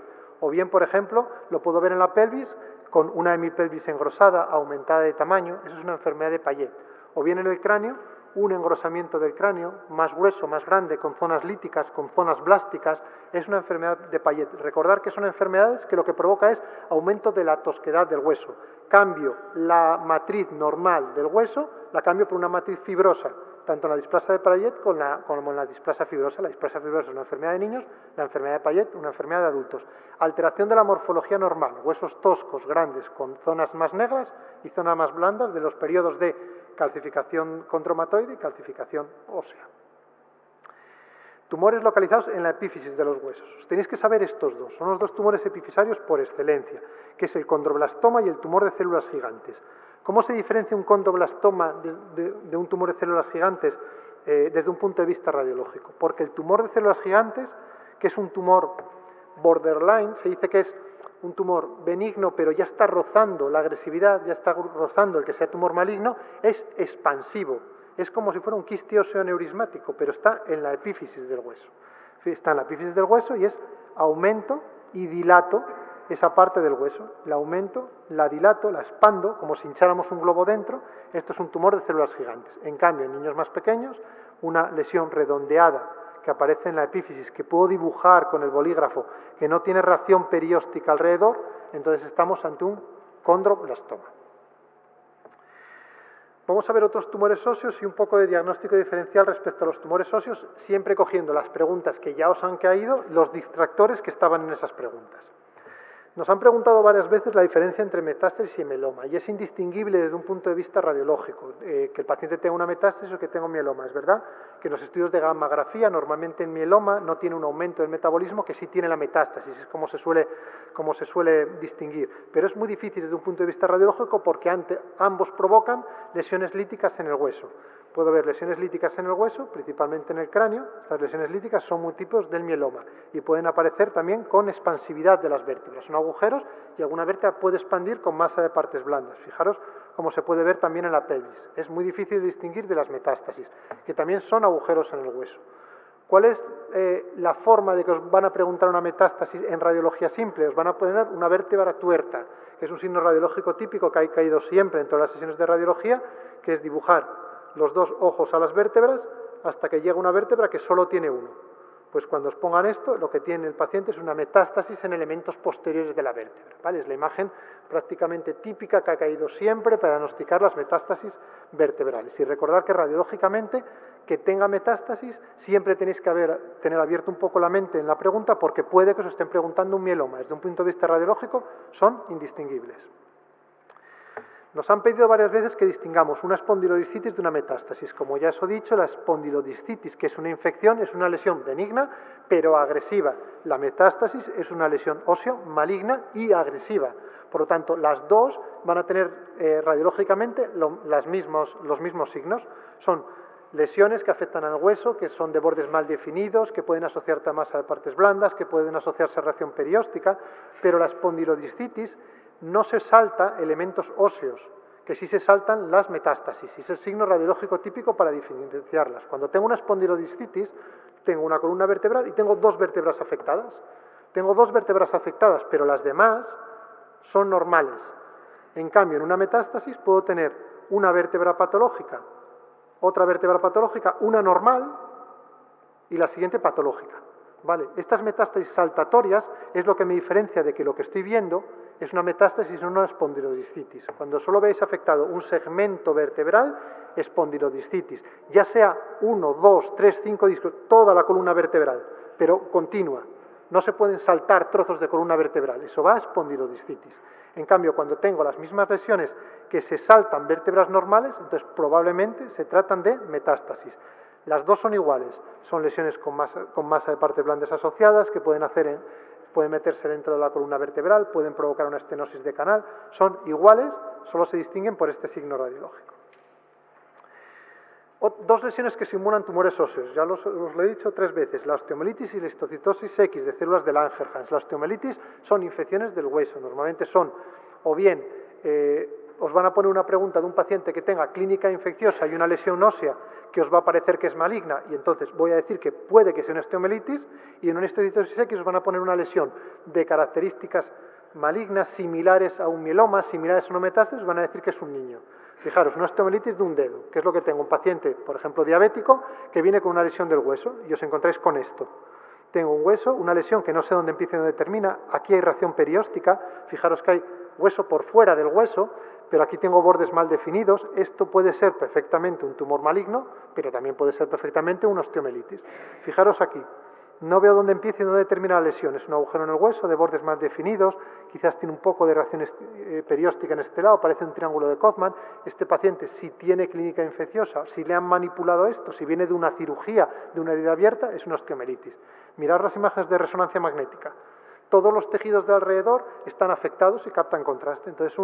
O bien, por ejemplo, lo puedo ver en la pelvis con una hemipelvis engrosada, aumentada de tamaño, eso es una enfermedad de Payet. O bien en el cráneo, un engrosamiento del cráneo más grueso, más grande, con zonas líticas, con zonas blásticas, es una enfermedad de Payet. Recordar que son enfermedades que lo que provoca es aumento de la tosquedad del hueso. Cambio la matriz normal del hueso, la cambio por una matriz fibrosa, tanto en la displasia de Payet como en la displasia fibrosa. La displasia fibrosa es una enfermedad de niños, la enfermedad de Payet una enfermedad de adultos. Alteración de la morfología normal, huesos toscos, grandes, con zonas más negras y zonas más blandas de los periodos de calcificación condromatoide y calcificación ósea. Tumores localizados en la epífisis de los huesos. Tenéis que saber estos dos. Son los dos tumores epifisarios por excelencia, que es el condroblastoma y el tumor de células gigantes. ¿Cómo se diferencia un condroblastoma de un tumor de células gigantes desde un punto de vista radiológico? Porque el tumor de células gigantes, que es un tumor borderline, se dice que es un tumor benigno, pero ya está rozando la agresividad, ya está rozando el que sea tumor maligno, es expansivo. Es como si fuera un quiste óseo neurismático, pero está en la epífisis del hueso. Está en la epífisis del hueso y es aumento y dilato esa parte del hueso. La aumento, la dilato, la expando, como si hincháramos un globo dentro. Esto es un tumor de células gigantes. En cambio, en niños más pequeños, una lesión redondeada que aparece en la epífisis, que puedo dibujar con el bolígrafo, que no tiene reacción perióstica alrededor, entonces estamos ante un condroblastoma. Vamos a ver otros tumores óseos y un poco de diagnóstico diferencial respecto a los tumores óseos, siempre cogiendo las preguntas que ya os han caído, los distractores que estaban en esas preguntas. Nos han preguntado varias veces la diferencia entre metástasis y mieloma, y es indistinguible desde un punto de vista radiológico, que el paciente tenga una metástasis o que tenga un mieloma. Es verdad que en los estudios de gammagrafía, normalmente en mieloma no tiene un aumento del metabolismo que sí tiene la metástasis, es como se suele distinguir. Pero es muy difícil desde un punto de vista radiológico porque ambos provocan lesiones líticas en el hueso. Puedo ver lesiones líticas en el hueso, principalmente en el cráneo. Estas lesiones líticas son múltiplos del mieloma y pueden aparecer también con expansividad de las vértebras. Son agujeros y alguna vértebra puede expandir con masa de partes blandas. Fijaros cómo se puede ver también en la pelvis. Es muy difícil de distinguir de las metástasis, que también son agujeros en el hueso. ¿Cuál es la forma de que os van a preguntar una metástasis en radiología simple? Os van a poner una vértebra tuerta, que es un signo radiológico típico que ha caído siempre en todas las sesiones de radiología, que es dibujar los dos ojos a las vértebras hasta que llega una vértebra que solo tiene uno. Pues cuando os pongan esto, lo que tiene el paciente es una metástasis en elementos posteriores de la vértebra, ¿vale? Es la imagen prácticamente típica que ha caído siempre para diagnosticar las metástasis vertebrales. Y recordar que radiológicamente, que tenga metástasis, siempre tenéis que tener abierto un poco la mente en la pregunta porque puede que os estén preguntando un mieloma. Desde un punto de vista radiológico son indistinguibles. Nos han pedido varias veces que distingamos una espondilodiscitis de una metástasis. Como ya os he dicho, la espondilodiscitis, que es una infección, es una lesión benigna, pero agresiva. La metástasis es una lesión óseo maligna y agresiva. Por lo tanto, las dos van a tener radiológicamente los mismos signos. Son lesiones que afectan al hueso, que son de bordes mal definidos, que pueden asociarse a masa de partes blandas, que pueden asociarse a reacción perióstica, pero la espondilodiscitis no se salta elementos óseos, que sí se saltan las metástasis. Y es el signo radiológico típico para diferenciarlas. Cuando tengo una espondilodiscitis, tengo una columna vertebral y tengo dos vértebras afectadas. Tengo dos vértebras afectadas, pero las demás son normales. En cambio, en una metástasis puedo tener una vértebra patológica, otra vértebra patológica, una normal y la siguiente patológica. ¿Vale? Estas metástasis saltatorias es lo que me diferencia de que lo que estoy viendo es una metástasis, no una espondilodiscitis. Cuando solo veis afectado un segmento vertebral, espondilodiscitis, ya sea 1, 2, 3, 5 discos, toda la columna vertebral, pero continua. No se pueden saltar trozos de columna vertebral, eso va a espondilodiscitis. En cambio, cuando tengo las mismas lesiones que se saltan vértebras normales, entonces probablemente se tratan de metástasis. Las dos son iguales, son lesiones con masa de partes blandas asociadas que pueden meterse dentro de la columna vertebral, pueden provocar una estenosis de canal, son iguales, solo se distinguen por este signo radiológico. Dos lesiones que simulan tumores óseos, ya os lo he dicho 3 veces, la osteomielitis y la histocitosis X de células de Langerhans. La osteomielitis son infecciones del hueso, normalmente son o bien os van a poner una pregunta de un paciente que tenga clínica infecciosa y una lesión ósea que os va a parecer que es maligna y entonces voy a decir que puede que sea una osteomielitis, y en una histocitosis X os van a poner una lesión de características malignas similares a un mieloma, similares a una metástasis, os van a decir que es un niño. Fijaros, una osteomielitis de un dedo, que es lo que tengo, un paciente, por ejemplo, diabético, que viene con una lesión del hueso y os encontráis con esto. Tengo un hueso, una lesión que no sé dónde empieza y dónde termina, aquí hay reacción perióstica, fijaros que hay hueso por fuera del hueso, pero aquí tengo bordes mal definidos. Esto puede ser perfectamente un tumor maligno, pero también puede ser perfectamente una osteomielitis. Fijaros aquí, no veo dónde empieza y dónde termina la lesión. Es un agujero en el hueso de bordes mal definidos, quizás tiene un poco de reacción perióstica en este lado, parece un triángulo de Kochman. Este paciente, si tiene clínica infecciosa, si le han manipulado esto, si viene de una cirugía, de una herida abierta, es una osteomielitis. Mirad las imágenes de resonancia magnética. Todos los tejidos de alrededor están afectados y captan contraste. Entonces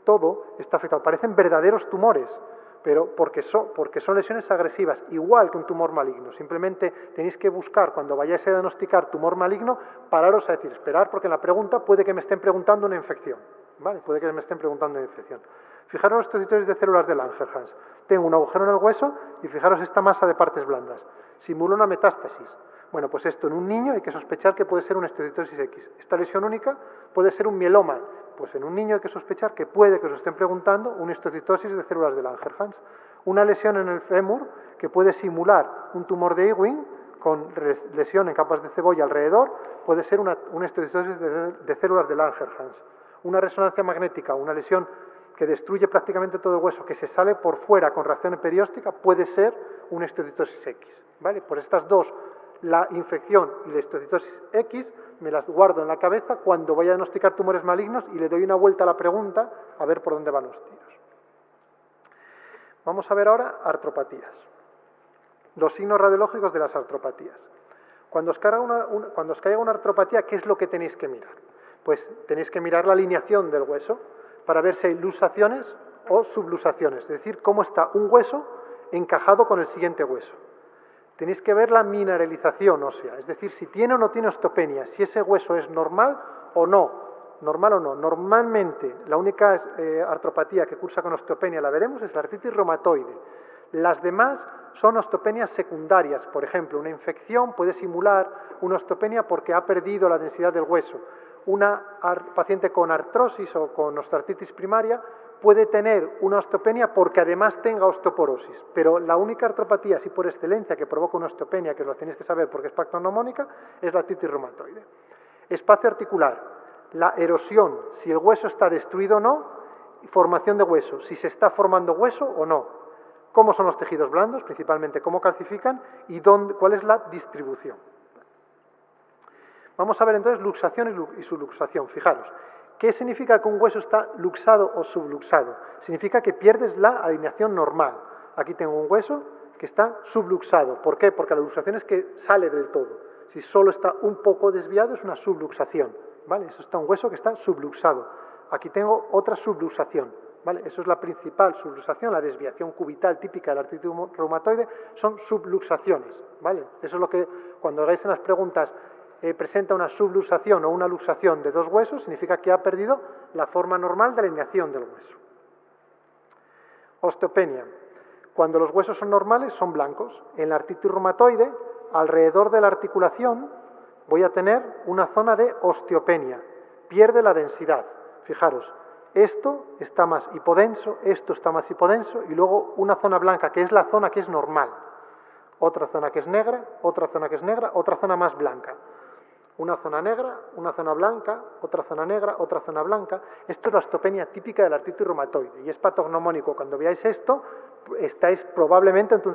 todo está afectado. Parecen verdaderos tumores, pero porque son lesiones agresivas, igual que un tumor maligno. Simplemente tenéis que buscar, cuando vayáis a diagnosticar tumor maligno, pararos a decir, esperar, porque en la pregunta puede que me estén preguntando una infección. ¿Vale? Puede que me estén preguntando una infección. Fijaros los territorios de células de Langerhans. Tengo un agujero en el hueso y fijaros esta masa de partes blandas. Simula una metástasis. Bueno, pues esto en un niño hay que sospechar que puede ser una histocitosis X. Esta lesión única puede ser un mieloma. Pues en un niño hay que sospechar que puede que os estén preguntando una histocitosis de células de Langerhans. Una lesión en el fémur que puede simular un tumor de Ewing con lesión en capas de cebolla alrededor, puede ser una histocitosis de células de Langerhans. Una resonancia magnética, una lesión que destruye prácticamente todo el hueso, que se sale por fuera con reacción perióstica, puede ser una histocitosis X. ¿Vale? Por estas dos, la infección y la histocitosis X, me las guardo en la cabeza cuando voy a diagnosticar tumores malignos y le doy una vuelta a la pregunta a ver por dónde van los tiros. Vamos a ver ahora artropatías. Los signos radiológicos de las artropatías. Cuando os caiga una artropatía, ¿qué es lo que tenéis que mirar? Pues tenéis que mirar la alineación del hueso para ver si hay luxaciones o subluxaciones, es decir, cómo está un hueso encajado con el siguiente hueso. Tenéis que ver la mineralización ósea, es decir, si tiene o no tiene osteopenia, si ese hueso es normal o no. Normal o no. Normalmente, la única artropatía que cursa con osteopenia, la veremos, es la artritis reumatoide. Las demás son osteopenias secundarias. Por ejemplo, una infección puede simular una osteopenia porque ha perdido la densidad del hueso. Una paciente con artrosis o con osteoartritis primaria puede tener una osteopenia porque además tenga osteoporosis. Pero la única artropatía, así por excelencia, que provoca una osteopenia, que lo tenéis que saber porque es pactognomónica, es la artritis reumatoide. Espacio articular. La erosión, si el hueso está destruido o no, y formación de hueso, si se está formando hueso o no. Cómo son los tejidos blandos, principalmente cómo calcifican y cuál es la distribución. Vamos a ver entonces luxación y subluxación. Fijaros, ¿qué significa que un hueso está luxado o subluxado? Significa que pierdes la alineación normal. Aquí tengo un hueso que está subluxado. ¿Por qué? Porque la luxación es que sale del todo. Si solo está un poco desviado es una subluxación. ¿Vale? Eso está un hueso que está subluxado. Aquí tengo otra subluxación. ¿Vale? Eso es la principal subluxación, la desviación cubital típica de la artritis reumatoide, son subluxaciones. ¿Vale? Eso es lo que cuando hagáis en las preguntas presenta una subluxación o una luxación de dos huesos, significa que ha perdido la forma normal de alineación del hueso. Osteopenia. Cuando los huesos son normales, son blancos. En la artritis reumatoide, alrededor de la articulación, voy a tener una zona de osteopenia. Pierde la densidad. Fijaros, esto está más hipodenso, esto está más hipodenso, y luego una zona blanca, que es la zona que es normal. Otra zona que es negra, otra zona que es negra, otra zona más blanca. Una zona negra, una zona blanca, otra zona negra, otra zona blanca. Esto es la osteopenia típica de la artritis reumatoide y es patognomónico. Cuando veáis esto, estáis probablemente ante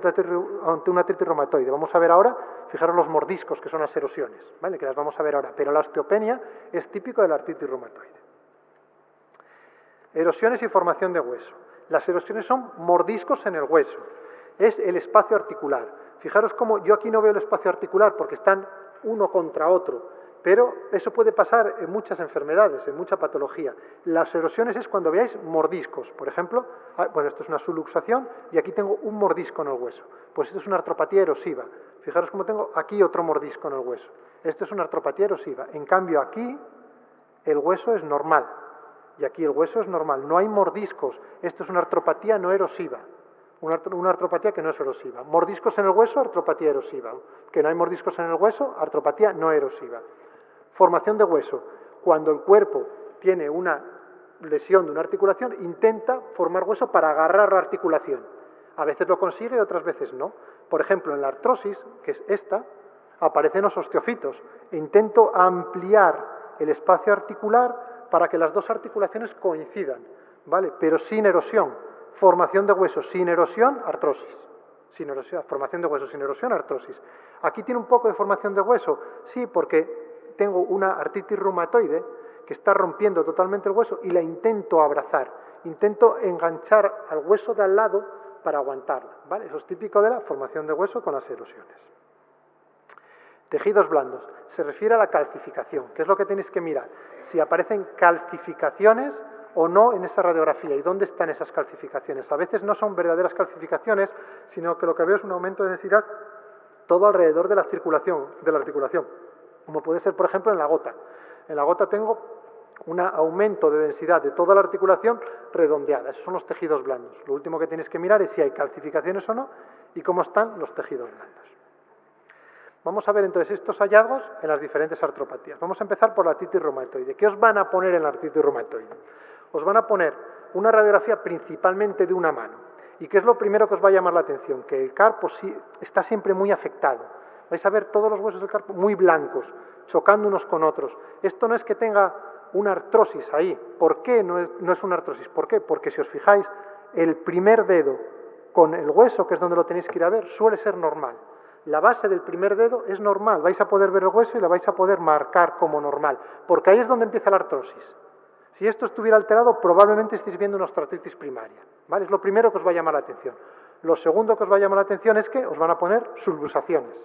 una artritis reumatoide. Vamos a ver ahora, fijaros los mordiscos, que son las erosiones, ¿vale? Que las vamos a ver ahora. Pero la osteopenia es típico de la artritis reumatoide. Erosiones y formación de hueso. Las erosiones son mordiscos en el hueso. Es el espacio articular. Fijaros cómo yo aquí no veo el espacio articular porque están uno contra otro, pero eso puede pasar en muchas enfermedades, en mucha patología. Las erosiones es cuando veáis mordiscos, por ejemplo, bueno, esto es una subluxación y aquí tengo un mordisco en el hueso, pues esto es una artropatía erosiva. Fijaros cómo tengo aquí otro mordisco en el hueso. Esto es una artropatía erosiva. En cambio aquí el hueso es normal y aquí el hueso es normal, no hay mordiscos. Esto es una artropatía no erosiva. Una artropatía que no es erosiva. Mordiscos en el hueso, artropatía erosiva. Que no hay mordiscos en el hueso, artropatía no erosiva. Formación de hueso. Cuando el cuerpo tiene una lesión de una articulación, intenta formar hueso para agarrar la articulación. A veces lo consigue, otras veces no. Por ejemplo, en la artrosis, que es esta, aparecen los osteofitos. Intento ampliar el espacio articular para que las dos articulaciones coincidan, ¿vale? Pero sin erosión. Formación de hueso sin erosión, artrosis. Sin erosión, formación de hueso sin erosión, artrosis. Aquí tiene un poco de formación de hueso, sí, porque tengo una artritis reumatoide que está rompiendo totalmente el hueso y la intento abrazar. Intento enganchar al hueso de al lado para aguantarla, ¿vale? Eso es típico de la formación de hueso con las erosiones. Tejidos blandos. Se refiere a la calcificación, que es lo que tenéis que mirar. Si aparecen calcificaciones o no en esa radiografía y dónde están esas calcificaciones. A veces no son verdaderas calcificaciones, sino que lo que veo es un aumento de densidad todo alrededor de la circulación, de la articulación, como puede ser, por ejemplo, en la gota. En la gota tengo un aumento de densidad de toda la articulación redondeada. Esos son los tejidos blandos. Lo último que tienes que mirar es si hay calcificaciones o no y cómo están los tejidos blandos. Vamos a ver entonces estos hallazgos en las diferentes artropatías. Vamos a empezar por la artritis reumatoide. ¿Qué os van a poner en la artritis reumatoide? Os van a poner una radiografía principalmente de una mano. ¿Y qué es lo primero que os va a llamar la atención? Que el carpo sí está siempre muy afectado. Vais a ver todos los huesos del carpo muy blancos, chocando unos con otros. Esto no es que tenga una artrosis ahí. ¿Por qué no es una artrosis? ¿Por qué? Porque si os fijáis, el primer dedo con el hueso, que es donde lo tenéis que ir a ver, suele ser normal. La base del primer dedo es normal, vais a poder ver el hueso y la vais a poder marcar como normal, porque ahí es donde empieza la artrosis. Si esto estuviera alterado, probablemente estéis viendo una osteoartritis primaria, ¿vale? Es lo primero que os va a llamar la atención. Lo segundo que os va a llamar la atención es que os van a poner subluxaciones.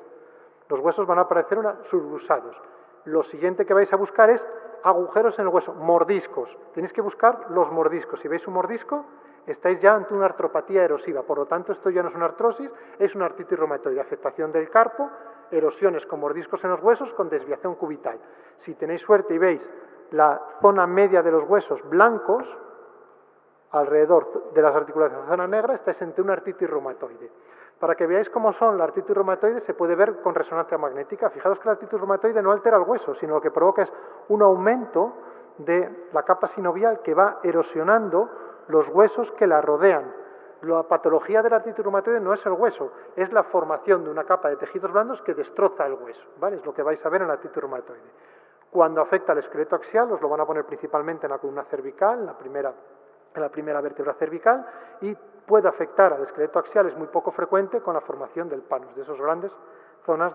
Los huesos van a aparecer subluxados. Lo siguiente que vais a buscar es agujeros en el hueso, mordiscos. Tenéis que buscar los mordiscos. Si veis un mordisco, estáis ya ante una artropatía erosiva. Por lo tanto, esto ya no es una artrosis, es una artritis reumatoide. Afectación del carpo, erosiones con mordiscos en los huesos, con desviación cubital. Si tenéis suerte y veis la zona media de los huesos blancos, alrededor de las articulaciones de la zona negra, estáis ante una artritis reumatoide. Para que veáis cómo son la artritis reumatoide, se puede ver con resonancia magnética. Fijaros que la artritis reumatoide no altera el hueso, sino lo que provoca es un aumento de la capa sinovial que va erosionando los huesos que la rodean. La patología de la artritis reumatoide no es el hueso, es la formación de una capa de tejidos blandos que destroza el hueso, ¿vale? Es lo que vais a ver en la artritis reumatoide. Cuando afecta al esqueleto axial, os lo van a poner principalmente en la columna cervical, en la primera vértebra cervical, y puede afectar al esqueleto axial, es muy poco frecuente, con la formación del panus, de esas grandes zonas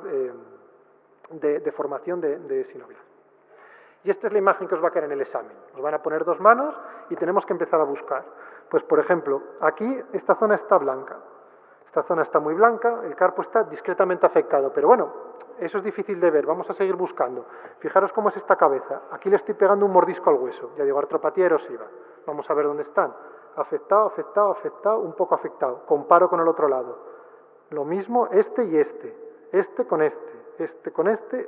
de formación de sinovial. Y esta es la imagen que os va a caer en el examen. Os van a poner dos manos y tenemos que empezar a buscar. Pues, por ejemplo, aquí esta zona está blanca. Esta zona está muy blanca, el carpo está discretamente afectado, pero bueno, eso es difícil de ver, vamos a seguir buscando. Fijaros cómo es esta cabeza. Aquí le estoy pegando un mordisco al hueso, ya digo, artropatía erosiva. Vamos a ver dónde están. Afectado, afectado, afectado, un poco afectado. Comparo con el otro lado. Lo mismo este y este. Este con este con este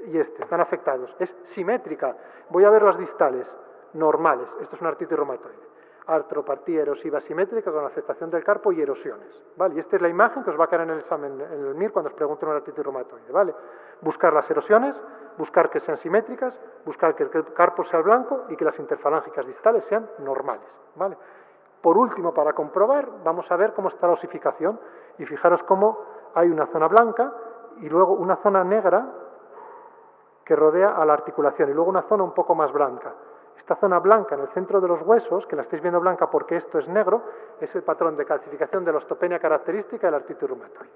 y este. Están afectados. Es simétrica. Voy a ver las distales. Normales. Esto es una artritis reumatoide. Artropatía erosiva simétrica con afectación del carpo y erosiones. ¿Vale? Y esta es la imagen que os va a caer en el examen, en el MIR, cuando os pregunten una artritis reumatoide. ¿Vale? Buscar las erosiones, buscar que sean simétricas, buscar que el carpo sea blanco y que las interfalángicas distales sean normales. ¿Vale? Por último, para comprobar, vamos a ver cómo está la osificación. Y fijaros cómo hay una zona blanca y luego una zona negra que rodea a la articulación y luego una zona un poco más blanca. Esta zona blanca en el centro de los huesos, que la estáis viendo blanca porque esto es negro, es el patrón de calcificación de la osteopenia característica de la artritis reumatoide.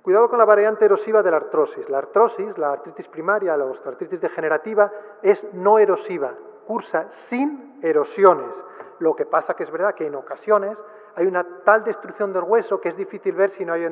Cuidado con la variante erosiva de la artrosis. La artrosis, la artritis primaria, la osteoartritis degenerativa, es no erosiva, cursa sin erosiones. Lo que pasa que es verdad que en ocasiones hay una tal destrucción del hueso que es difícil ver si no hay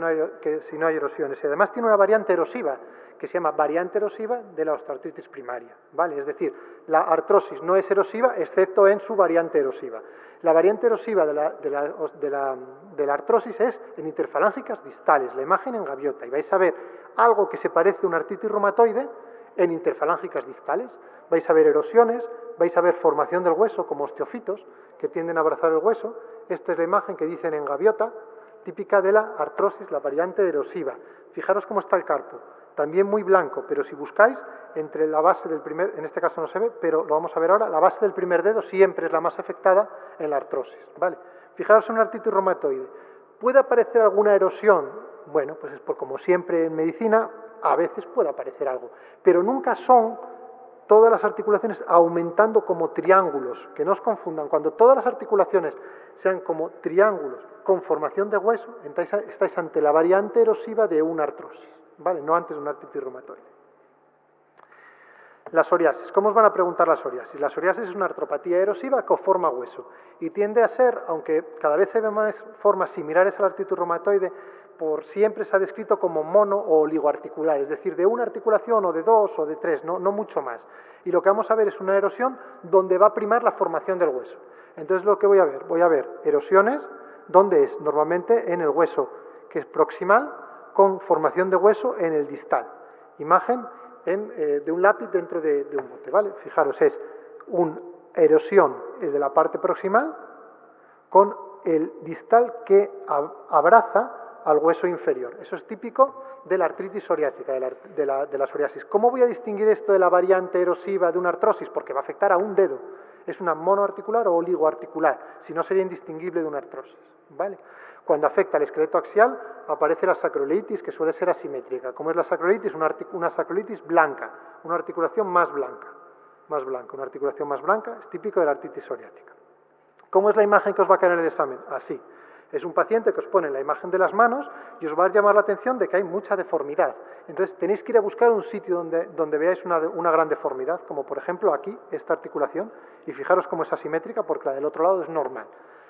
erosiones. Y además tiene una variante erosiva, que se llama variante erosiva de la osteoartritis primaria, ¿vale? Es decir, la artrosis no es erosiva excepto en su variante erosiva. La variante erosiva de la artrosis es en interfalángicas distales, la imagen en gaviota, y vais a ver algo que se parece a una artritis reumatoide en interfalángicas distales. Vais a ver erosiones, vais a ver formación del hueso como osteofitos que tienden a abrazar el hueso. Esta es la imagen que dicen en gaviota, típica de la artrosis, la variante erosiva. Fijaros cómo está el carpo. También muy blanco, pero si buscáis entre la base del primer, en este caso no se ve, pero lo vamos a ver ahora, la base del primer dedo siempre es la más afectada en la artrosis, ¿vale? Fijaros en una artritis reumatoide. ¿Puede aparecer alguna erosión? Bueno, pues es por como siempre en medicina, a veces puede aparecer algo, pero nunca son todas las articulaciones aumentando como triángulos, que no os confundan. Cuando todas las articulaciones sean como triángulos con formación de hueso, estáis ante la variante erosiva de una artrosis, ¿vale? No antes de una artritis reumatoide. La psoriasis. ¿Cómo os van a preguntar la psoriasis? La psoriasis es una artropatía erosiva que forma hueso y tiende a ser, aunque cada vez se ven más formas similares a la artritis reumatoide, por siempre se ha descrito como mono o oligoarticular, es decir, de una articulación o de dos o de tres, no mucho más. Y lo que vamos a ver es una erosión donde va a primar la formación del hueso. Entonces lo que voy a ver erosiones, ¿dónde es? Normalmente en el hueso, que es proximal, con formación de hueso en el distal. Imagen de un lápiz dentro de un bote, ¿vale? Fijaros, es una erosión de la parte proximal con el distal que abraza al hueso inferior. Eso es típico de la artritis psoriásica, de la psoriasis. ¿Cómo voy a distinguir esto de la variante erosiva de una artrosis? Porque va a afectar a un dedo. Es una monoarticular o oligoarticular, si no sería indistinguible de una artrosis, ¿vale? Cuando afecta al esqueleto axial, aparece la sacroiliitis, que suele ser asimétrica. ¿Cómo es la sacroiliitis? Una sacroilitis blanca, una articulación más blanca. Una articulación más blanca es típico de la artritis psoriática. ¿Cómo es la imagen que os va a caer en el examen? Así. Es un paciente que os pone en la imagen de las manos y os va a llamar la atención de que hay mucha deformidad. Entonces tenéis que ir a buscar un sitio donde veáis una gran deformidad, como por ejemplo aquí, esta articulación, y fijaros cómo es asimétrica porque la del otro lado es normal.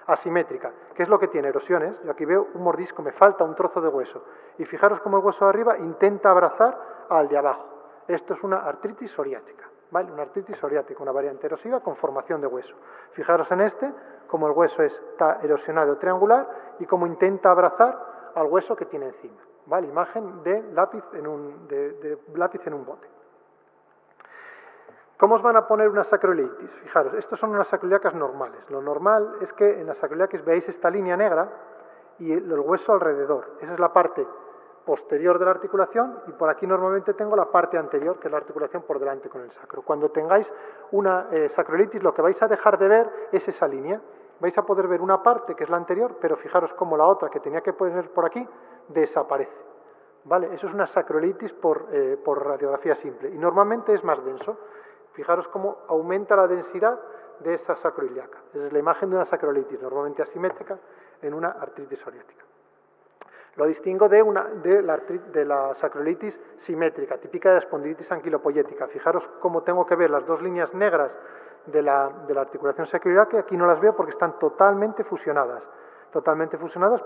Asimétrica, ¿qué es lo que tiene? Erosiones. Yo aquí veo un mordisco, me falta un trozo de hueso. Y fijaros cómo el hueso de arriba intenta abrazar al de abajo. Esto es una artritis psoriática, ¿vale? Una artritis psoriática, una variante erosiva con formación de hueso. Fijaros en este, cómo el hueso está erosionado triangular y cómo intenta abrazar al hueso que tiene encima, ¿vale? Imagen de lápiz de lápiz en un bote. ¿Cómo os van a poner una sacroiliitis? Fijaros, estos son unas sacroiliacas normales. Lo normal es que en las sacroiliacas veáis esta línea negra y el hueso alrededor. Esa es la parte posterior de la articulación y por aquí normalmente tengo la parte anterior, que es la articulación por delante con el sacro. Cuando tengáis una sacroiliitis, lo que vais a dejar de ver es esa línea. Vais a poder ver una parte que es la anterior, pero fijaros cómo la otra que tenía que poner por aquí desaparece. ¿Vale? Eso es una sacroiliitis por radiografía simple y normalmente es más denso. Fijaros cómo aumenta la densidad de esa sacroiliaca. Esa es la imagen de una sacroiliitis, normalmente asimétrica, en una artritis psoriática. Lo distingo de la sacroiliitis simétrica, típica de la espondilitis anquilopoyética. Fijaros cómo tengo que ver las dos líneas negras de la articulación sacroiliaca, aquí no las veo porque están totalmente fusionadas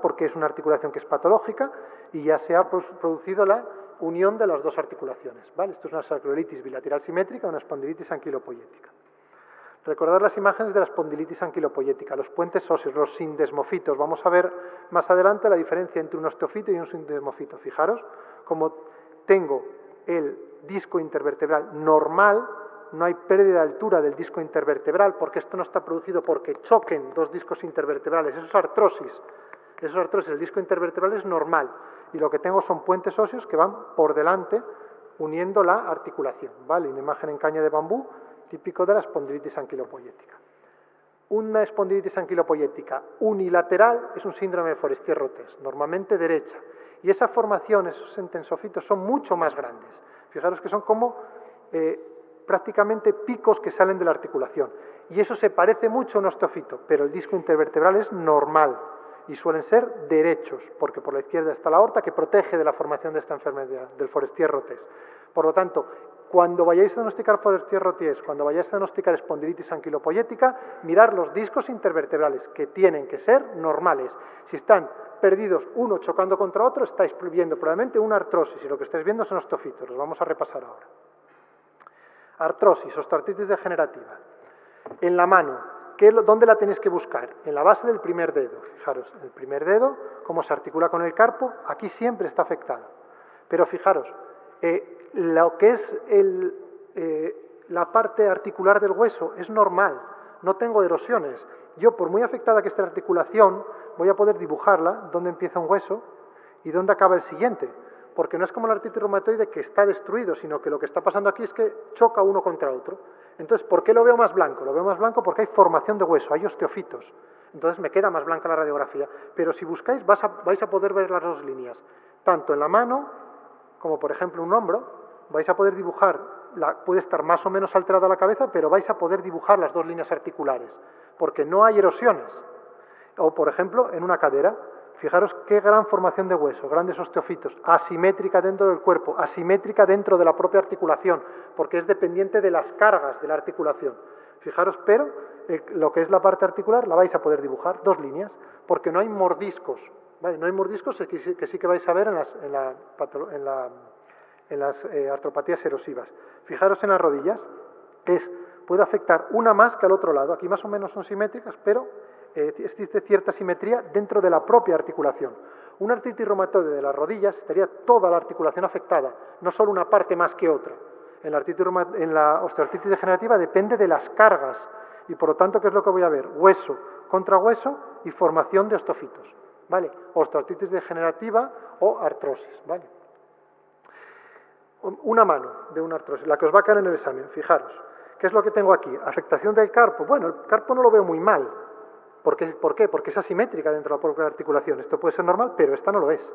porque es una articulación que es patológica y ya se ha producido la unión de las dos articulaciones, ¿vale? Esto es una sacroiliitis bilateral simétrica, una espondilitis anquilopoyética. Recordad las imágenes de la espondilitis anquilopoyética, los puentes óseos, los sindesmofitos. Vamos a ver más adelante la diferencia entre un osteofito y un sindesmofito. Fijaros como tengo el disco intervertebral normal, no hay pérdida de altura del disco intervertebral porque esto no está producido porque choquen dos discos intervertebrales. Eso es artrosis. El disco intervertebral es normal y lo que tengo son puentes óseos que van por delante uniendo la articulación, ¿vale? Una imagen en caña de bambú típico de la espondilitis anquilopoyética. Una espondilitis anquilopoyética unilateral es un síndrome de Forestier-Rotes, normalmente derecha, y esa formación, esos entensofitos son mucho más grandes. Fijaros que son como prácticamente picos que salen de la articulación, y eso se parece mucho a un osteofito, pero el disco intervertebral es normal y suelen ser derechos, porque por la izquierda está la aorta que protege de la formación de esta enfermedad, del Forestier-Rotes. Por lo tanto, cuando vayáis a diagnosticar Forestier-Rotes, cuando vayáis a diagnosticar espondilitis anquilopoyética, mirar los discos intervertebrales, que tienen que ser normales. Si están perdidos uno chocando contra otro, estáis viendo probablemente una artrosis, y lo que estáis viendo son osteofitos. Los vamos a repasar ahora. Artrosis, osteoartritis degenerativa. En la mano, ¿dónde la tenéis que buscar? En la base del primer dedo. Fijaros, el primer dedo, cómo se articula con el carpo, aquí siempre está afectado. Pero fijaros, lo que es la parte articular del hueso es normal, no tengo erosiones. Yo, por muy afectada que esté la articulación, voy a poder dibujarla, dónde empieza un hueso y dónde acaba el siguiente. Porque no es como la artritis reumatoide que está destruido, sino que lo que está pasando aquí es que choca uno contra otro. Entonces, ¿por qué lo veo más blanco? Lo veo más blanco porque hay formación de hueso, hay osteofitos. Entonces me queda más blanca la radiografía. Pero si buscáis, vais a poder ver las dos líneas. Tanto en la mano, como por ejemplo un hombro, vais a poder dibujar, puede estar más o menos alterada la cabeza, pero vais a poder dibujar las dos líneas articulares, porque no hay erosiones. O por ejemplo, en una cadera, fijaros qué gran formación de hueso, grandes osteofitos, asimétrica dentro del cuerpo, asimétrica dentro de la propia articulación, porque es dependiente de las cargas de la articulación. Fijaros, pero lo que es la parte articular la vais a poder dibujar, dos líneas, porque no hay mordiscos, ¿vale? No hay mordiscos que sí que vais a ver en las artropatías erosivas. Fijaros en las rodillas, puede afectar una más que al otro lado, aquí más o menos son simétricas, pero existe cierta simetría dentro de la propia articulación. Una artritis reumatoide de las rodillas estaría toda la articulación afectada, no solo una parte más que otra. En la osteoartritis degenerativa depende de las cargas y por lo tanto, ¿qué es lo que voy a ver? Hueso contra hueso y formación de osteofitos, ¿vale? Osteoartritis degenerativa o artrosis, ¿vale? Una mano de una artrosis, la que os va a caer en el examen, fijaros. ¿Qué es lo que tengo aquí? Afectación del carpo. Bueno, el carpo no lo veo muy mal. ¿Por qué? Porque es asimétrica dentro de la propia articulación. Esto puede ser normal, pero esta no lo es.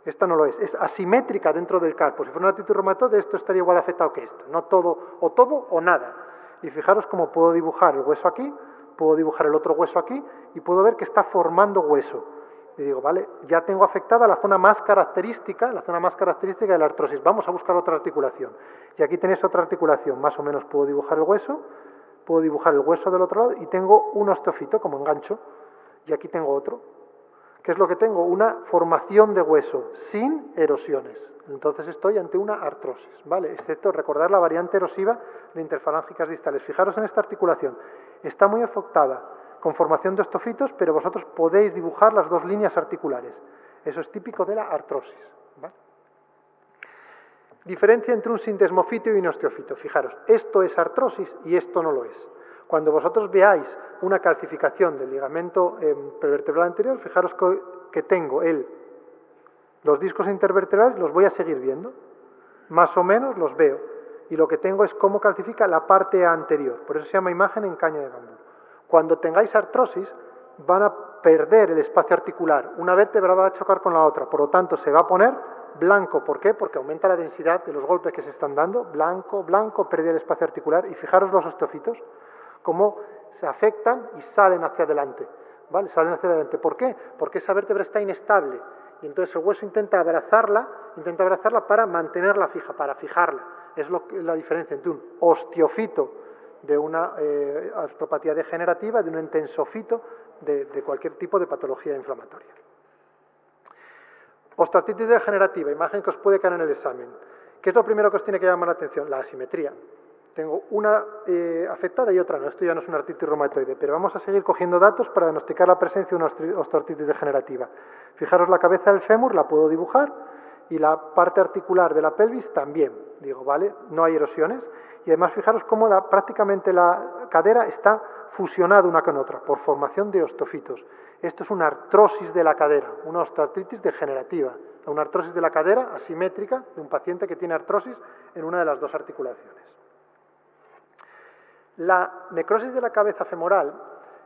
Esta no lo es. Es asimétrica dentro del carpo. Si fuera una artritis reumatoide, esto estaría igual afectado que esto. No todo o nada. Y fijaros cómo puedo dibujar el hueso aquí, puedo dibujar el otro hueso aquí y puedo ver que está formando hueso. Y digo, vale, ya tengo afectada la zona más característica de la artrosis. Vamos a buscar otra articulación. Y aquí tenéis otra articulación. Más o menos puedo dibujar el hueso del otro lado y tengo un osteofito como engancho. Y aquí tengo otro. ¿Qué es lo que tengo? Una formación de hueso sin erosiones. Entonces estoy ante una artrosis, ¿vale? Excepto recordar la variante erosiva de interfalángicas distales. Fijaros en esta articulación. Está muy afectada con formación de osteofitos, pero vosotros podéis dibujar las dos líneas articulares. Eso es típico de la artrosis, ¿vale? Diferencia entre un sindesmofito y un osteofito. Fijaros, esto es artrosis y esto no lo es. Cuando vosotros veáis una calcificación del ligamento prevertebral anterior, fijaros que tengo los discos intervertebrales, los voy a seguir viendo. Más o menos los veo. Y lo que tengo es cómo calcifica la parte anterior. Por eso se llama imagen en caña de bambú. Cuando tengáis artrosis, van a perder el espacio articular. Una vértebra va a chocar con la otra. Por lo tanto, se va a poner blanco. ¿Por qué? Porque aumenta la densidad de los golpes que se están dando. Blanco, blanco, pérdida del espacio articular. Y fijaros los osteofitos, cómo se afectan y salen hacia adelante. ¿Vale? Salen hacia adelante. ¿Por qué? Porque esa vértebra está inestable. Y entonces el hueso intenta abrazarla para mantenerla fija, para fijarla. Es la diferencia entre un osteofito de una artropatía degenerativa, de un entensofito de cualquier tipo de patología inflamatoria. Osteoartritis degenerativa, imagen que os puede caer en el examen. ¿Qué es lo primero que os tiene que llamar la atención? La asimetría. Tengo una afectada y otra no. Esto ya no es una artritis reumatoide, pero vamos a seguir cogiendo datos para diagnosticar la presencia de una osteoartritis degenerativa. Fijaros la cabeza del fémur, la puedo dibujar, y la parte articular de la pelvis también. Digo, vale, no hay erosiones. Y además fijaros cómo prácticamente la cadera está fusionada una con otra por formación de osteofitos. Esto es una artrosis de la cadera, una osteoartritis degenerativa, una artrosis de la cadera asimétrica de un paciente que tiene artrosis en una de las dos articulaciones. La necrosis de la cabeza femoral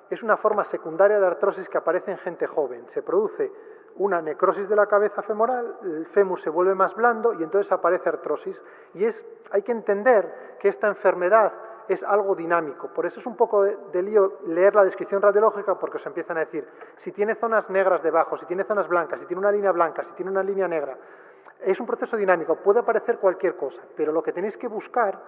es una forma secundaria de artrosis que aparece en gente joven. Se produce una necrosis de la cabeza femoral, el fémur se vuelve más blando y entonces aparece artrosis. Y hay que entender que esta enfermedad es algo dinámico. Por eso es un poco de lío leer la descripción radiológica, porque os empiezan a decir, si tiene zonas negras debajo, si tiene zonas blancas, si tiene una línea blanca, si tiene una línea negra. Es un proceso dinámico, puede aparecer cualquier cosa, pero lo que tenéis que buscar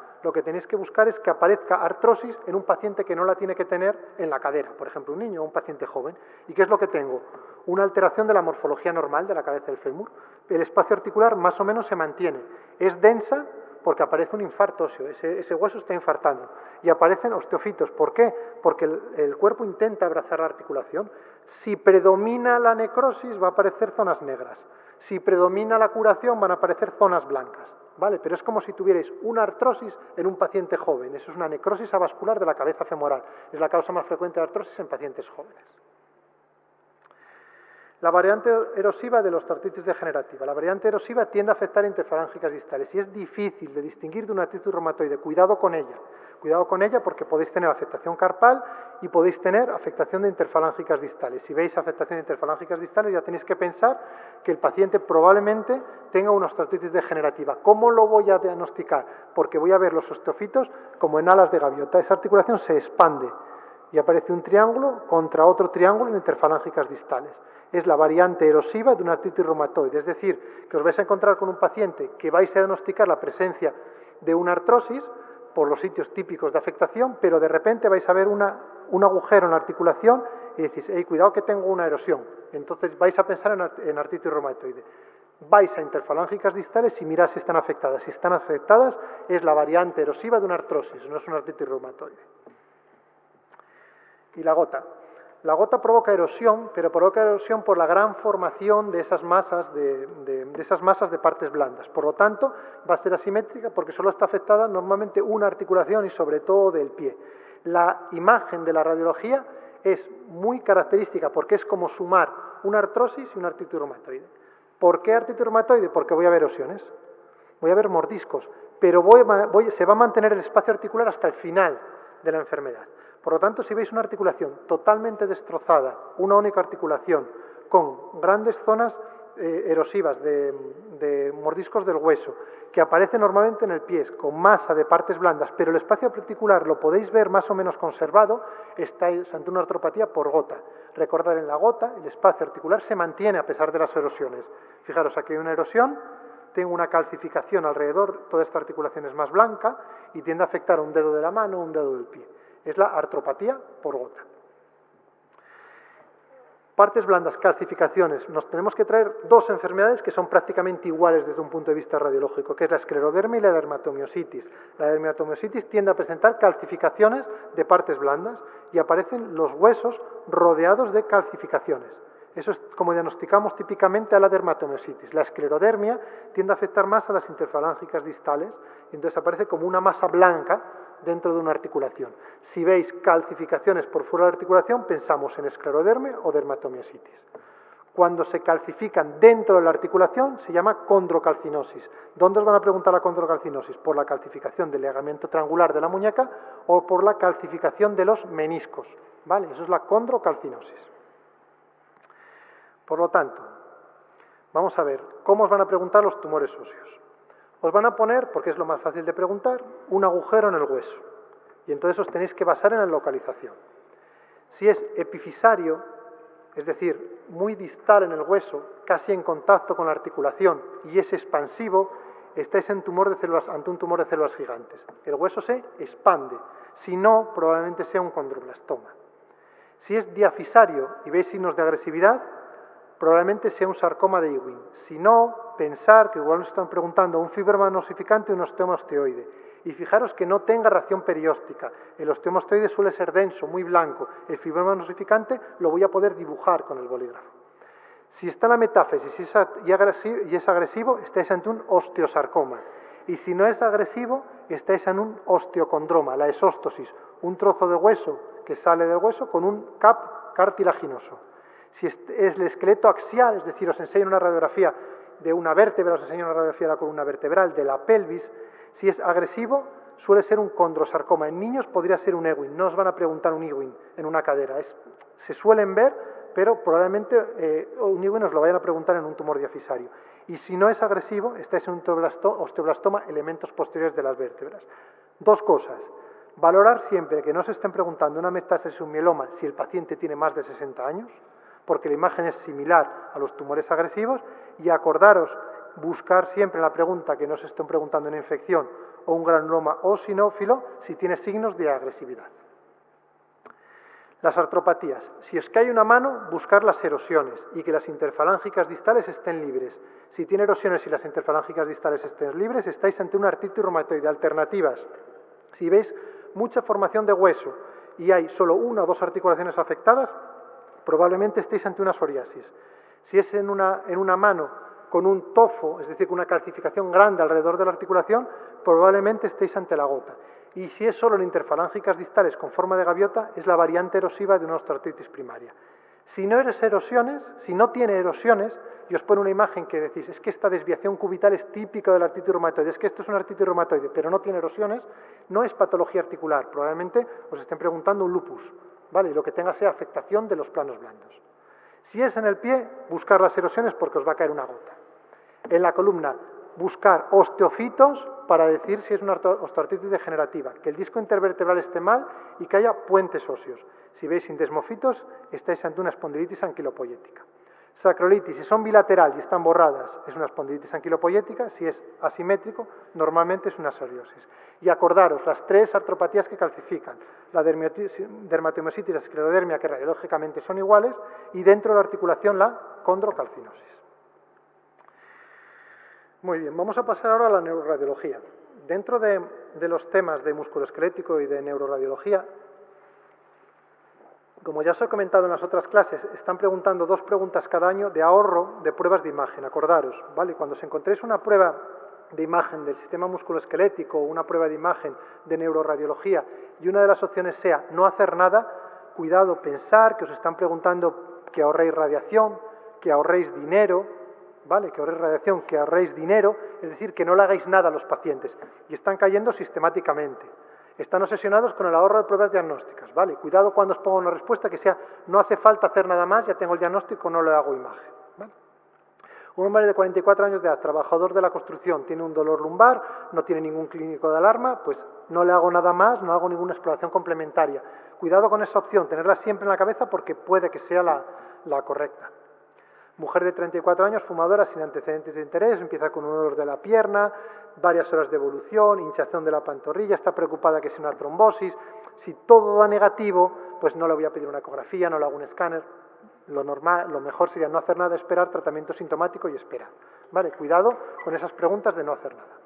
es que aparezca artrosis en un paciente que no la tiene que tener en la cadera, por ejemplo, un niño o un paciente joven. ¿Y qué es lo que tengo? Una alteración de la morfología normal de la cabeza del fémur. El espacio articular más o menos se mantiene. Es densa porque aparece un infarto óseo, ese hueso está infartando. Y aparecen osteofitos. ¿Por qué? Porque el cuerpo intenta abrazar la articulación. Si predomina la necrosis, va a aparecer zonas negras. Si predomina la curación, van a aparecer zonas blancas, ¿vale? Pero es como si tuvierais una artrosis en un paciente joven. Eso es una necrosis avascular de la cabeza femoral. Es la causa más frecuente de artrosis en pacientes jóvenes. La variante erosiva de la osteoartritis degenerativa. La variante erosiva tiende a afectar interfalángicas distales y es difícil de distinguir de una artritis reumatoide. Cuidado con ella. Cuidado con ella porque podéis tener afectación carpal y podéis tener afectación de interfalángicas distales. Si veis afectación de interfalángicas distales ya tenéis que pensar que el paciente probablemente tenga una osteoartritis degenerativa. ¿Cómo lo voy a diagnosticar? Porque voy a ver los osteofitos como en alas de gaviota. Esa articulación se expande y aparece un triángulo contra otro triángulo en interfalángicas distales. Es la variante erosiva de una artritis reumatoide. Es decir, que os vais a encontrar con un paciente que vais a diagnosticar la presencia de una artrosis por los sitios típicos de afectación, pero de repente vais a ver un agujero en la articulación y decís, hey, cuidado que tengo una erosión. Entonces vais a pensar en artritis reumatoide. Vais a interfalángicas distales y mirad si están afectadas. Si están afectadas, es la variante erosiva de una artrosis, no es una artritis reumatoide. Y la gota. La gota provoca erosión, pero provoca erosión por la gran formación de esas masas de partes blandas. Por lo tanto, va a ser asimétrica porque solo está afectada normalmente una articulación y sobre todo del pie. La imagen de la radiología es muy característica porque es como sumar una artrosis y una artritis reumatoide. ¿Por qué artritis reumatoide? Porque voy a ver erosiones, voy a ver mordiscos, pero se va a mantener el espacio articular hasta el final de la enfermedad. Por lo tanto, si veis una articulación totalmente destrozada, una única articulación, con grandes zonas erosivas de mordiscos del hueso, que aparecen normalmente en el pie, con masa de partes blandas, pero el espacio articular lo podéis ver más o menos conservado, estáis ante una artropatía por gota. Recordad, en la gota el espacio articular se mantiene a pesar de las erosiones. Fijaros, aquí hay una erosión, tengo una calcificación alrededor, toda esta articulación es más blanca y tiende a afectar a un dedo de la mano o un dedo del pie. Es la artropatía por gota. Partes blandas, calcificaciones. Nos tenemos que traer dos enfermedades que son prácticamente iguales desde un punto de vista radiológico, que es la esclerodermia y la dermatomiositis. La dermatomiositis tiende a presentar calcificaciones de partes blandas y aparecen los huesos rodeados de calcificaciones. Eso es como diagnosticamos típicamente a la dermatomiositis. La esclerodermia tiende a afectar más a las interfalángicas distales y entonces aparece como una masa blanca dentro de una articulación. Si veis calcificaciones por fuera de la articulación, pensamos en esclerodermia o dermatomiositis. Cuando se calcifican dentro de la articulación, se llama condrocalcinosis. ¿Dónde os van a preguntar la condrocalcinosis? ¿Por la calcificación del ligamento triangular de la muñeca o por la calcificación de los meniscos? ¿Vale? Eso es la condrocalcinosis. Por lo tanto, vamos a ver cómo os van a preguntar los tumores óseos. Os van a poner, porque es lo más fácil de preguntar, un agujero en el hueso. Y entonces os tenéis que basar en la localización. Si es epifisario, es decir, muy distal en el hueso, casi en contacto con la articulación, y es expansivo, estáis ante un tumor de células gigantes. El hueso se expande. Si no, probablemente sea un condroblastoma. Si es diafisario y veis signos de agresividad, probablemente sea un sarcoma de Ewing. Si no, pensar que igual nos están preguntando un fibroma nosificante o un osteoma osteoide. Y fijaros que no tenga reacción perióstica. El osteoma osteoide suele ser denso, muy blanco. El fibroma nosificante lo voy a poder dibujar con el bolígrafo. Si está en la metáfisis y es agresivo, estáis ante un osteosarcoma. Y si no es agresivo, estáis en un osteocondroma, la esóstosis, un trozo de hueso que sale del hueso con un cap cartilaginoso. Si es el esqueleto axial, es decir, os enseño una radiografía de una vértebra, os enseño una radiografía de la columna vertebral, de la pelvis, si es agresivo, suele ser un condrosarcoma. En niños podría ser un Ewing, no os van a preguntar un Ewing en una cadera. Se suelen ver, pero probablemente un Ewing os lo vayan a preguntar en un tumor diafisario. Y si no es agresivo, estáis en un osteoblastoma, elementos posteriores de las vértebras. Dos cosas. Valorar siempre que no se estén preguntando una metástasis o un mieloma si el paciente tiene más de 60 años, porque la imagen es similar a los tumores agresivos, y acordaros, buscar siempre en la pregunta que no se estén preguntando una infección o un granuloma o sinófilo si tiene signos de agresividad. Las artropatías. Si os cae una mano, buscar las erosiones y que las interfalángicas distales estén libres. Si tiene erosiones y las interfalángicas distales estén libres, estáis ante una artritis reumatoide. Alternativas. Si veis mucha formación de hueso y hay solo una o dos articulaciones afectadas, probablemente estéis ante una psoriasis. Si es en una mano con un tofo, es decir, con una calcificación grande alrededor de la articulación, probablemente estéis ante la gota. Y si es solo en interfalángicas distales con forma de gaviota, es la variante erosiva de una osteoartritis primaria. Si no tiene erosiones, y os pone una imagen que decís, es que esta desviación cubital es típica de la artritis reumatoide, es que esto es una artritis reumatoide, pero no tiene erosiones, no es patología articular, probablemente os estén preguntando un lupus, ¿vale? Y lo que tenga sea afectación de los planos blandos. Si es en el pie, buscar las erosiones porque os va a caer una gota. En la columna, buscar osteofitos para decir si es una osteoartritis degenerativa, que el disco intervertebral esté mal y que haya puentes óseos. Si veis indesmofitos, estáis ante una espondilitis anquilopoyética. Sacrolitis, si son bilateral y están borradas, es una espondilitis anquilopoyética. Si es asimétrico, normalmente es una psoriasis. Y acordaros, las tres artropatías que calcifican, la dermatomiositis y la esclerodermia, que radiológicamente son iguales, y dentro de la articulación la condrocalcinosis. Muy bien, vamos a pasar ahora a la neuroradiología. Dentro de los temas de musculoesquelético y de neuroradiología, como ya os he comentado en las otras clases, están preguntando 2 preguntas cada año de ahorro de pruebas de imagen. Acordaros, ¿vale? Cuando os encontréis una prueba de imagen del sistema musculoesquelético o una prueba de imagen de neuroradiología y una de las opciones sea no hacer nada, cuidado, pensar que os están preguntando que ahorréis radiación, que ahorréis dinero, ¿vale? Que ahorréis radiación, que ahorréis dinero, es decir, que no le hagáis nada a los pacientes. Y están cayendo sistemáticamente. Están obsesionados con el ahorro de pruebas diagnósticas, ¿vale? Cuidado cuando os ponga una respuesta que sea no hace falta hacer nada más, ya tengo el diagnóstico, no le hago imagen, ¿vale? Un hombre de 44 años de edad, trabajador de la construcción, tiene un dolor lumbar, no tiene ningún clínico de alarma, pues no le hago nada más, no hago ninguna exploración complementaria. Cuidado con esa opción, tenerla siempre en la cabeza porque puede que sea la correcta. Mujer de 34 años, fumadora, sin antecedentes de interés, empieza con un dolor de la pierna, varias horas de evolución, hinchazón de la pantorrilla, está preocupada que sea una trombosis. Si todo da negativo, pues no le voy a pedir una ecografía, no le hago un escáner. Lo normal, lo mejor sería no hacer nada, esperar tratamiento sintomático y esperar. ¿Vale? Cuidado con esas preguntas de no hacer nada.